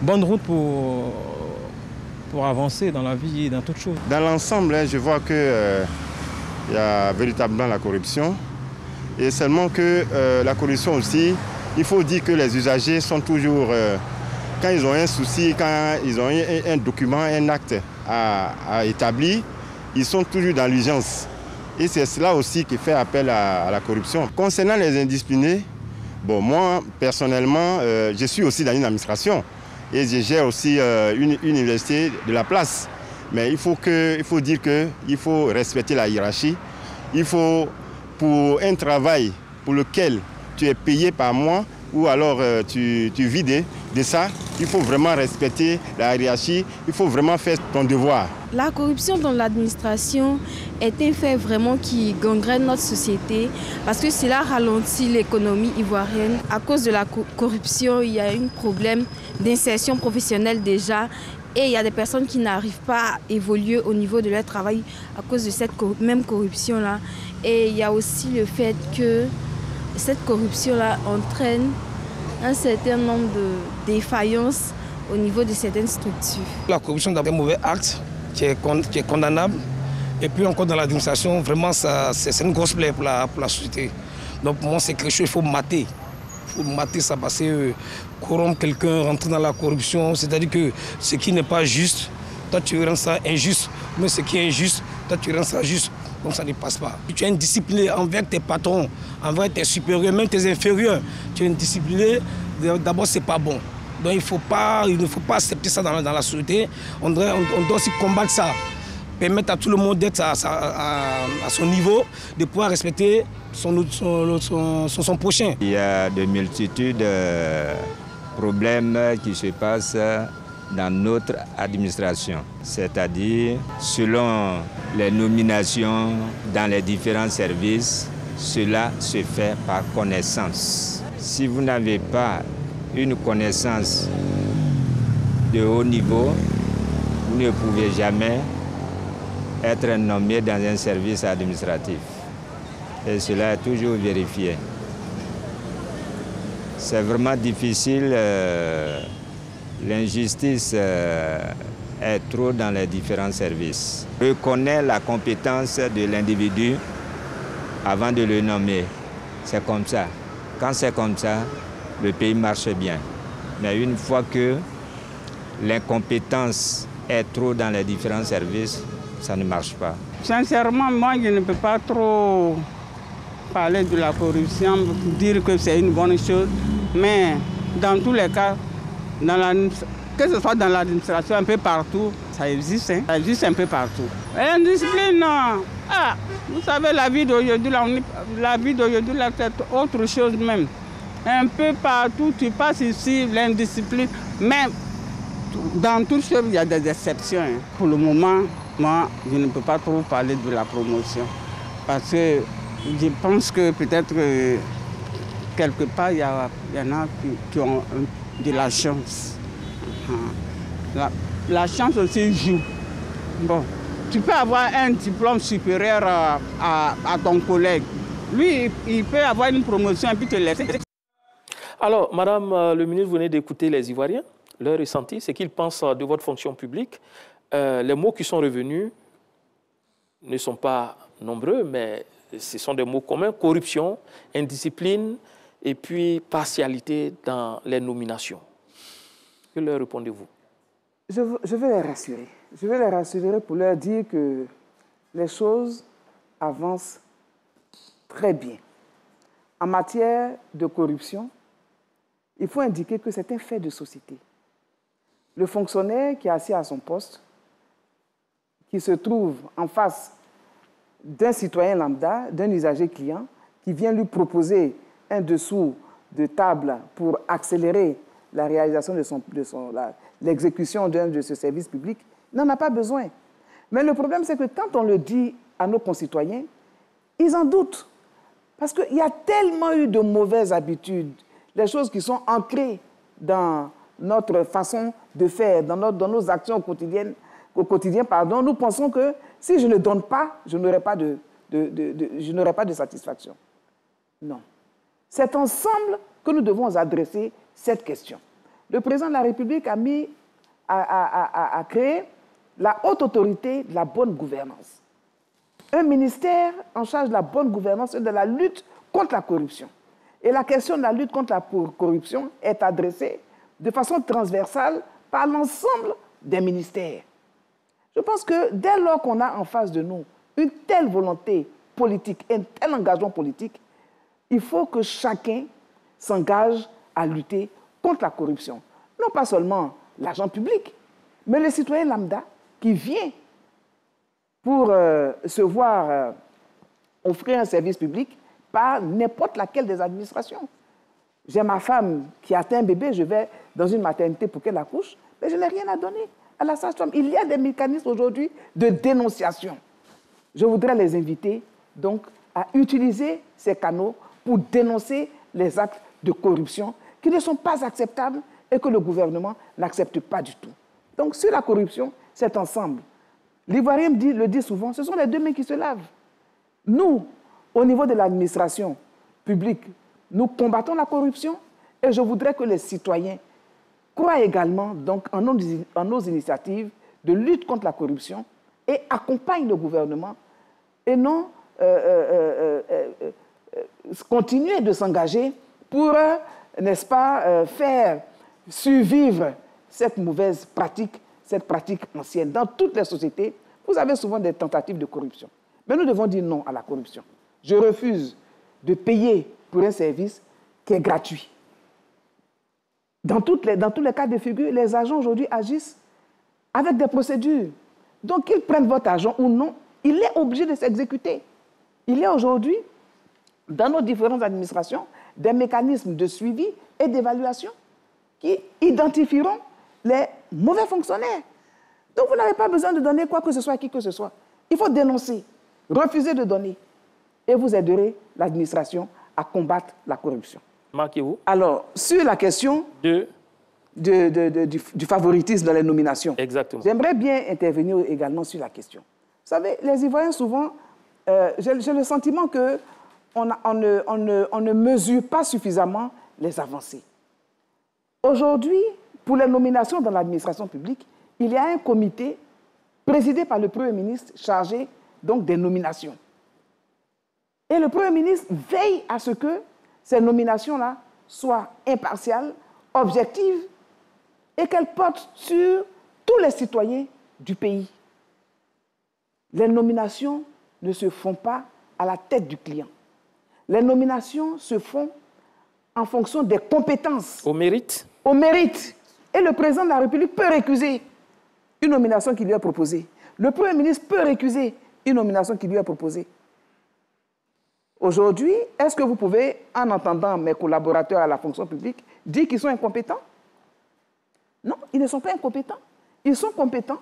bonne route pour avancer dans la vie et dans toutes choses. Dans l'ensemble, je vois qu'il y a véritablement la corruption. Et seulement que la corruption aussi, il faut dire que les usagers sont toujours, quand ils ont un souci, quand ils ont un document, un acte à établir, ils sont toujours dans l'urgence. Et c'est cela aussi qui fait appel à la corruption. Concernant les indisciplinés, bon, moi, personnellement, je suis aussi dans une administration et je gère aussi une université de la place. Mais il faut dire qu'il faut respecter la hiérarchie. Il faut, pour un travail pour lequel tu es payé par mois, ou alors tu vis de ça, il faut vraiment respecter la hiérarchie, il faut vraiment faire ton devoir. La corruption dans l'administration est un fait vraiment qui gangrène notre société parce que cela ralentit l'économie ivoirienne. À cause de la corruption, il y a un problème d'insertion professionnelle déjà et il y a des personnes qui n'arrivent pas à évoluer au niveau de leur travail à cause de cette même corruption-là. Et il y a aussi le fait que cette corruption-là entraîne un certain nombre de défaillances au niveau de certaines structures. La corruption est un mauvais acte qui est condamnable. Et puis encore dans l'administration, vraiment, c'est une grosse plaie pour la société. Donc pour moi, c'est quelque chose qu'il faut mater. Il faut mater ça parce que corrompre quelqu'un, rentrer dans la corruption, c'est-à-dire que ce qui n'est pas juste, toi tu rends ça injuste. Mais ce qui est injuste, toi tu rends ça juste. Donc ça ne passe pas. Tu es indiscipliné envers tes patrons, envers tes supérieurs, même tes inférieurs. Tu es indiscipliné, d'abord c'est pas bon. Donc il ne faut pas accepter ça dans la société. On doit aussi combattre ça. Permettre à tout le monde d'être à son niveau, de pouvoir respecter son prochain. Il y a de multitudes de problèmes qui se passent dans notre administration, c'est-à-dire selon les nominations dans les différents services, cela se fait par connaissance. Si vous n'avez pas une connaissance de haut niveau, vous ne pouvez jamais être nommé dans un service administratif. Et cela est toujours vérifié. C'est vraiment difficile. L'injustice est trop dans les différents services. Reconnaître la compétence de l'individu avant de le nommer. C'est comme ça. Quand c'est comme ça, le pays marche bien. Mais une fois que l'incompétence est trop dans les différents services, ça ne marche pas. Sincèrement, moi, je ne peux pas trop parler de la corruption, dire que c'est une bonne chose. Mais dans tous les cas, que ce soit dans l'administration, un peu partout, ça existe. Hein? Ça existe un peu partout. L'indiscipline, vous savez, la vie d'aujourd'hui, c'est autre chose même. Un peu partout, tu passes ici, l'indiscipline. Mais dans toutes choses, il y a des exceptions. Hein. Pour le moment, moi, je ne peux pas trop parler de la promotion. Parce que je pense que peut-être quelque part, il y en a qui ont de la chance. La chance aussi joue. Bon, Tu peux avoir un diplôme supérieur à ton collègue. Lui, il peut avoir une promotion et puis te laisser. Alors, Madame le ministre, vous venez d'écouter les Ivoiriens, leur ressenti, ce qu'ils pensent de votre fonction publique. Les mots qui sont revenus ne sont pas nombreux, mais ce sont des mots communs. Corruption, indiscipline et puis partialité dans les nominations. Que leur répondez-vous? Je vais les rassurer. Je vais les rassurer pour leur dire que les choses avancent très bien. En matière de corruption, il faut indiquer que c'est un fait de société. Le fonctionnaire qui est assis à son poste, qui se trouve en face d'un citoyen lambda, d'un usager client, qui vient lui proposer un dessous de table pour accélérer la réalisation l'exécution d'un de ce service public, n'en a pas besoin. Mais le problème, c'est que quand on le dit à nos concitoyens, ils en doutent. Parce qu'il y a tellement eu de mauvaises habitudes, les choses qui sont ancrées dans notre façon de faire, dans nos actions au quotidien, nous pensons que si je ne donne pas, je n'aurai pas de satisfaction. Non. C'est ensemble que nous devons adresser cette question. Le président de la République a créé la haute autorité de la bonne gouvernance. Un ministère en charge de la bonne gouvernance et de la lutte contre la corruption. Et la question de la lutte contre la corruption est adressée de façon transversale par l'ensemble des ministères. Je pense que dès lors qu'on a en face de nous une telle volonté politique, un tel engagement politique, il faut que chacun s'engage à lutter contre la corruption. Non pas seulement l'agent public, mais le citoyen lambda qui vient pour se voir offrir un service public par n'importe laquelle des administrations. J'ai ma femme qui a un bébé, je vais dans une maternité pour qu'elle accouche, mais je n'ai rien à donner à la sage-femme. Il y a des mécanismes aujourd'hui de dénonciation. Je voudrais les inviter donc à utiliser ces canaux pour dénoncer les actes de corruption qui ne sont pas acceptables et que le gouvernement n'accepte pas du tout. Donc sur la corruption, c'est ensemble. L'Ivoirien le dit souvent, ce sont les deux mains qui se lavent. Nous, au niveau de l'administration publique, nous combattons la corruption et je voudrais que les citoyens croient également donc, en nos initiatives de lutte contre la corruption et accompagnent le gouvernement et non continuer de s'engager pour, n'est-ce pas, faire survivre cette mauvaise pratique, cette pratique ancienne. Dans toutes les sociétés, vous avez souvent des tentatives de corruption. Mais nous devons dire non à la corruption. Je refuse de payer pour un service qui est gratuit. Dans tous les cas de figure, les agents aujourd'hui agissent avec des procédures. Donc, qu'ils prennent votre argent ou non, il est obligé de s'exécuter. Il y a aujourd'hui, dans nos différentes administrations, des mécanismes de suivi et d'évaluation qui identifieront les mauvais fonctionnaires. Donc, vous n'avez pas besoin de donner quoi que ce soit à qui que ce soit. Il faut dénoncer, refuser de donner. Et vous aiderez l'administration à combattre la corruption. Marquez-vous. Alors, sur la question du favoritisme dans les nominations, j'aimerais bien intervenir également sur la question. Vous savez, les Ivoiriens, souvent, j'ai le sentiment qu'on ne mesure pas suffisamment les avancées. Aujourd'hui, pour les nominations dans l'administration publique, il y a un comité présidé par le Premier ministre chargé donc, des nominations. Et le Premier ministre veille à ce que ces nominations-là soient impartiales, objectives et qu'elles portent sur tous les citoyens du pays. Les nominations ne se font pas à la tête du client. Les nominations se font en fonction des compétences. Au mérite. Au mérite. Et le président de la République peut récuser une nomination qui lui est proposée. Le Premier ministre peut récuser une nomination qui lui est proposée. Aujourd'hui, est-ce que vous pouvez, en entendant mes collaborateurs à la fonction publique, dire qu'ils sont incompétents? Non, ils ne sont pas incompétents. Ils sont compétents.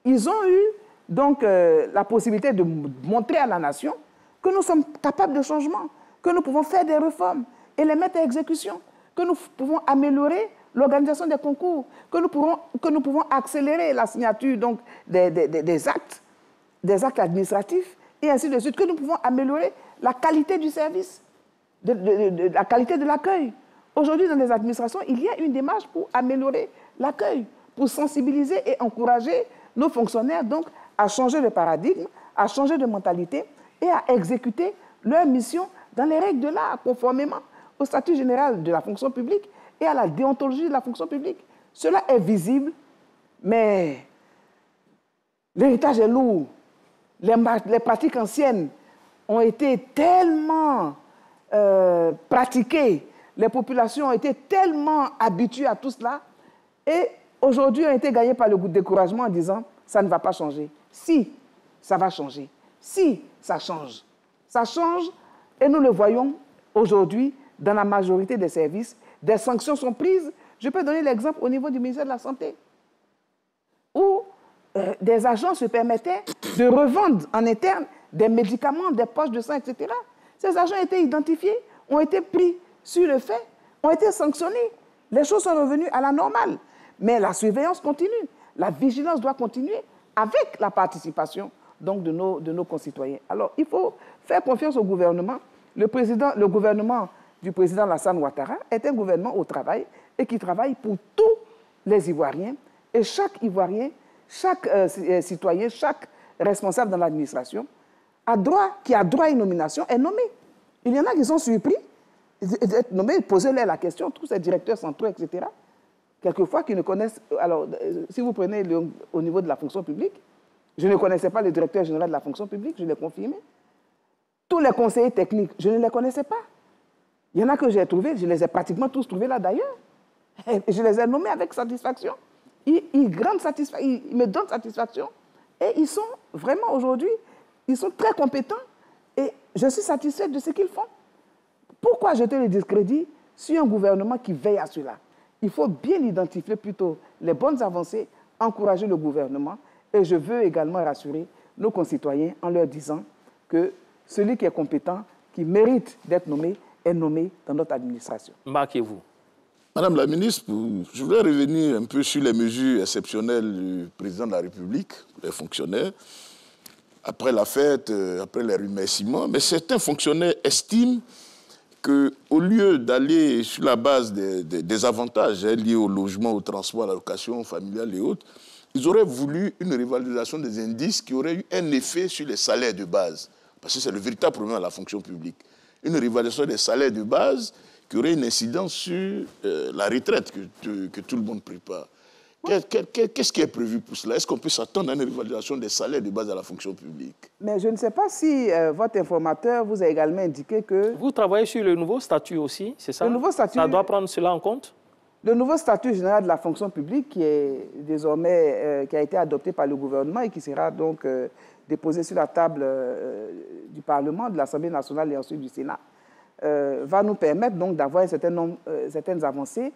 Ils ont eu donc la possibilité de montrer à la nation que nous sommes capables de changement, que nous pouvons faire des réformes et les mettre à exécution, que nous pouvons améliorer l'organisation des concours, que nous pouvons accélérer la signature donc, des actes des actes administratifs, et ainsi de suite, que nous pouvons améliorer la qualité du service, la qualité de l'accueil. Aujourd'hui, dans les administrations, il y a une démarche pour améliorer l'accueil, pour sensibiliser et encourager nos fonctionnaires donc, à changer de paradigme, à changer de mentalité et à exécuter leur mission dans les règles de l'art, conformément au statut général de la fonction publique et à la déontologie de la fonction publique. Cela est visible, mais l'héritage est lourd. Les pratiques anciennes ont été tellement pratiquées, les populations ont été tellement habituées à tout cela, et aujourd'hui ont été gagnées par le découragement en disant « ça ne va pas changer ». Si, ça va changer. Si, ça change. Ça change, et nous le voyons aujourd'hui dans la majorité des services. Des sanctions sont prises. Je peux donner l'exemple au niveau du ministère de la Santé, où des agents se permettaient de revendre en interne des médicaments, des poches de sang, etc. Ces agents ont été identifiés, ont été pris sur le fait, ont été sanctionnés. Les choses sont revenues à la normale. Mais la surveillance continue. La vigilance doit continuer avec la participation donc, de nos concitoyens. Alors, il faut faire confiance au gouvernement. Le gouvernement du président Alassane Ouattara est un gouvernement au travail et qui travaille pour tous les Ivoiriens. Et chaque Ivoirien, chaque citoyen, chaque responsable dans l'administration qui a droit à une nomination est nommé. Il y en a qui sont surpris d'être nommés, posez-leur la question, tous ces directeurs centraux, etc. Quelquefois, qui ne connaissent... Alors, si vous prenez au niveau de la fonction publique, je ne connaissais pas le directeur général de la fonction publique, je l'ai confirmé. Tous les conseillers techniques, je ne les connaissais pas. Il y en a que j'ai trouvés, je les ai pratiquement tous trouvés là d'ailleurs. Je les ai nommés avec satisfaction. Ils me donnent satisfaction. Et ils sont vraiment aujourd'hui, ils sont très compétents. Et je suis satisfaite de ce qu'ils font. Pourquoi jeter le discrédit sur un gouvernement qui veille à cela? Il faut bien identifier plutôt les bonnes avancées, encourager le gouvernement. Et je veux également rassurer nos concitoyens en leur disant que celui qui est compétent, qui mérite d'être nommé, est nommé dans notre administration. Marquez-vous. Madame la ministre, je voudrais revenir un peu sur les mesures exceptionnelles du président de la République, les fonctionnaires. Après la fête, après les remerciements, mais certains fonctionnaires estiment qu'au lieu d'aller sur la base des avantages liés au logement, au transport, à la location familiale et autres, ils auraient voulu une revalorisation des indices qui aurait eu un effet sur les salaires de base. Parce que c'est le véritable problème de la fonction publique. Une revalorisation des salaires de base qui aurait une incidence sur la retraite que tout le monde prépare. Qu'est-ce qui est prévu pour cela? Est-ce qu'on peut s'attendre à une revalorisation des salaires de base à la fonction publique? Mais je ne sais pas si votre informateur vous a également indiqué que... Vous travaillez sur le nouveau statut aussi, c'est ça? Le nouveau statut... Ça doit prendre cela en compte? Le nouveau statut général de la fonction publique qui est désormais qui a été adopté par le gouvernement et qui sera donc déposé sur la table du Parlement, de l'Assemblée nationale et ensuite du Sénat, va nous permettre donc d'avoir certaines avancées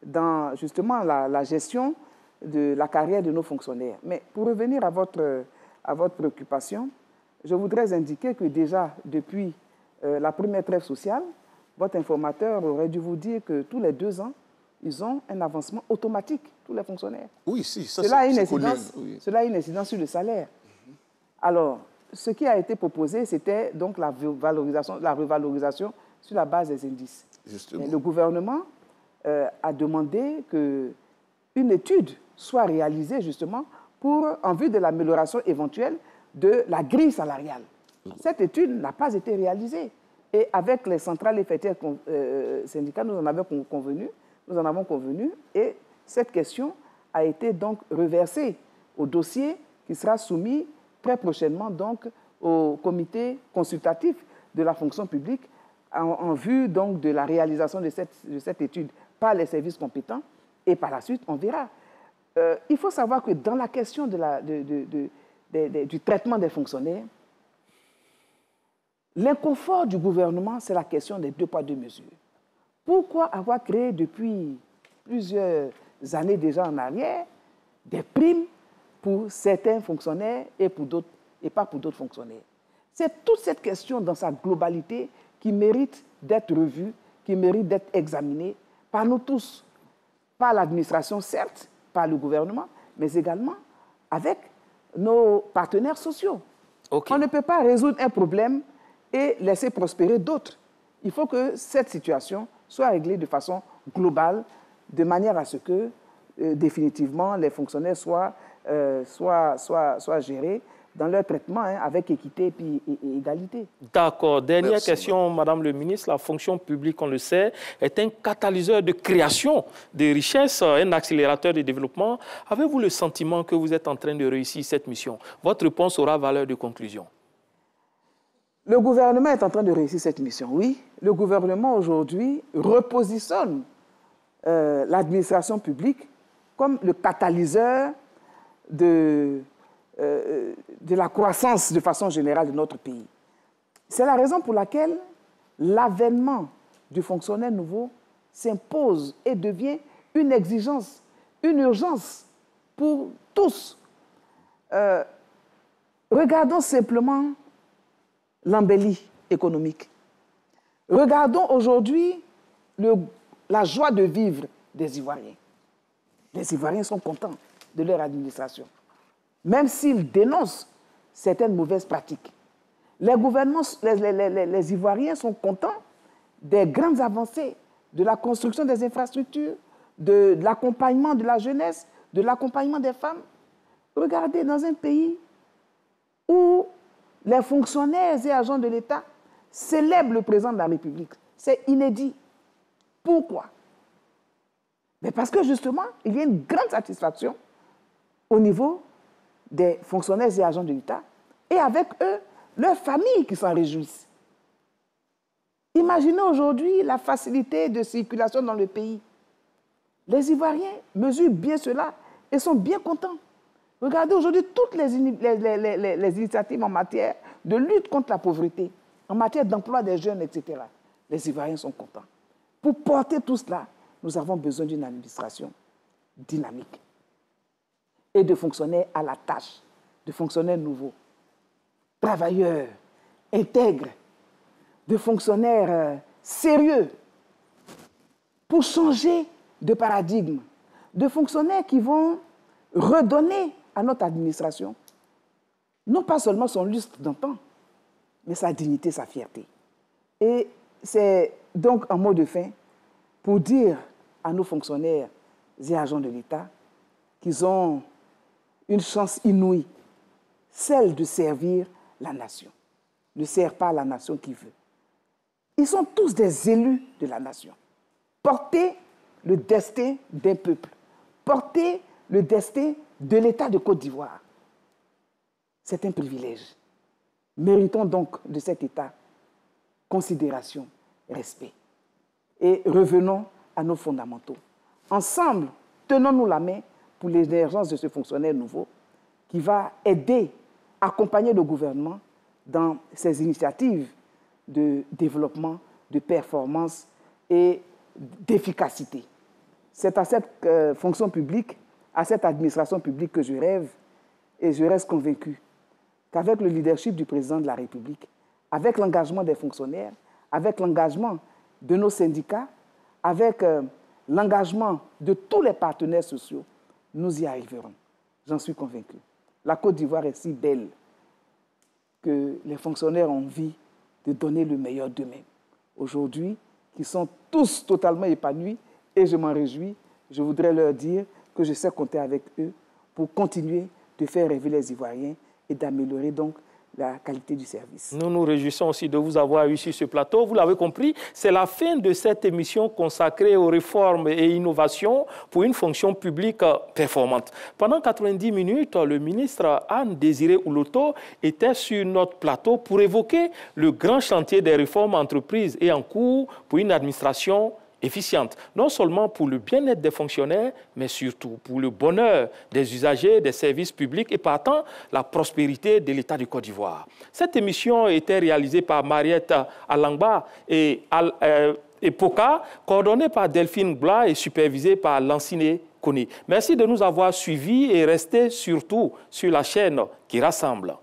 dans justement la gestion de la carrière de nos fonctionnaires. Mais pour revenir à votre préoccupation, je voudrais indiquer que déjà depuis la première trêve sociale, votre informateur aurait dû vous dire que tous les 2 ans, ils ont un avancement automatique, tous les fonctionnaires. Oui, si, ça cela a une incidence sur le salaire. Alors, ce qui a été proposé, c'était donc la revalorisation sur la base des indices. Le gouvernement a demandé qu'une étude soit réalisée justement en vue de l'amélioration éventuelle de la grille salariale. Cette étude n'a pas été réalisée. Et avec les centrales effectuaires syndicales, nous en avons convenu et cette question a été donc reversée au dossier qui sera soumis très prochainement donc au comité consultatif de la fonction publique en vue donc de la réalisation de cette étude par les services compétents et par la suite on verra. Il faut savoir que dans la question du traitement des fonctionnaires, l'inconfort du gouvernement, c'est la question des 2 poids 2 mesures. Pourquoi avoir créé depuis plusieurs années déjà en arrière des primes pour certains fonctionnaires et pas pour d'autres fonctionnaires? C'est toute cette question dans sa globalité qui mérite d'être revue, qui mérite d'être examinée par nous tous, par l'administration certes, par le gouvernement, mais également avec nos partenaires sociaux. On ne peut pas résoudre un problème et laisser prospérer d'autres. Il faut que cette situation soit réglée de façon globale, de manière à ce que, définitivement, les fonctionnaires soient gérés dans leur traitement avec équité et égalité. D'accord. Dernière question, Madame le ministre. La fonction publique, on le sait, est un catalyseur de création de richesses, un accélérateur de développement. Avez-vous le sentiment que vous êtes en train de réussir cette mission? Votre réponse aura valeur de conclusion. Le gouvernement est en train de réussir cette mission, oui. Le gouvernement, aujourd'hui, repositionne l'administration publique comme le catalyseur de la croissance de façon générale de notre pays. C'est la raison pour laquelle l'avènement du fonctionnaire nouveau s'impose et devient une exigence, une urgence pour tous. Regardons simplement l'embellie économique. Regardons aujourd'hui la joie de vivre des Ivoiriens. Les Ivoiriens sont contents de leur administration, même s'ils dénoncent certaines mauvaises pratiques. Les gouvernements, les Ivoiriens sont contents des grandes avancées, de la construction des infrastructures, de l'accompagnement de la jeunesse, de l'accompagnement des femmes. Regardez, dans un pays où les fonctionnaires et agents de l'État célèbrent le président de la République, c'est inédit. Pourquoi? Mais parce que justement, il y a une grande satisfaction au niveau des fonctionnaires et agents de l'État, et avec eux, leurs familles qui s'en réjouissent. Imaginez aujourd'hui la facilité de circulation dans le pays. Les Ivoiriens mesurent bien cela et sont bien contents. Regardez aujourd'hui toutes les initiatives en matière de lutte contre la pauvreté, en matière d'emploi des jeunes, etc. Les Ivoiriens sont contents. Pour porter tout cela, nous avons besoin d'une administration dynamique et de fonctionnaires à la tâche, de fonctionnaires nouveaux, travailleurs, intègres, de fonctionnaires sérieux, pour changer de paradigme, de fonctionnaires qui vont redonner à notre administration, non pas seulement son lustre d'antan, mais sa dignité, sa fierté. Et c'est donc un mot de fin pour dire à nos fonctionnaires et agents de l'État qu'ils ont une chance inouïe, celle de servir la nation. Ne sert pas la nation qui veut. Ils sont tous des élus de la nation. Porter le destin d'un peuple, porter le destin de l'État de Côte d'Ivoire, c'est un privilège. Méritons donc de cet État considération, respect. Et revenons à nos fondamentaux. Ensemble, tenons-nous la main pour l'émergence de ce fonctionnaire nouveau qui va aider, accompagner le gouvernement dans ses initiatives de développement, de performance et d'efficacité. C'est à cette fonction publique, à cette administration publique que je rêve et je reste convaincu qu'avec le leadership du président de la République, avec l'engagement des fonctionnaires, avec l'engagement de nos syndicats, avec l'engagement de tous les partenaires sociaux, nous y arriverons. J'en suis convaincu. La Côte d'Ivoire est si belle que les fonctionnaires ont envie de donner le meilleur d'eux-mêmes. Aujourd'hui, qui sont tous totalement épanouis, et je m'en réjouis, je voudrais leur dire que je sais compter avec eux pour continuer de faire rêver les Ivoiriens et d'améliorer donc la qualité du service. Nous nous réjouissons aussi de vous avoir eu sur ce plateau. Vous l'avez compris, c'est la fin de cette émission consacrée aux réformes et innovations pour une fonction publique performante. Pendant 90 minutes, le ministre Anne-Désiré Ouloto était sur notre plateau pour évoquer le grand chantier des réformes entreprises et en cours pour une administration efficiente, non seulement pour le bien-être des fonctionnaires, mais surtout pour le bonheur des usagers des services publics et partant la prospérité de l'État du Côte d'Ivoire. Cette émission était réalisée par Mariette Alangba et Poka, coordonnée par Delphine Blas et supervisée par Lanciné Koni. Merci de nous avoir suivis et restez surtout sur la chaîne qui rassemble.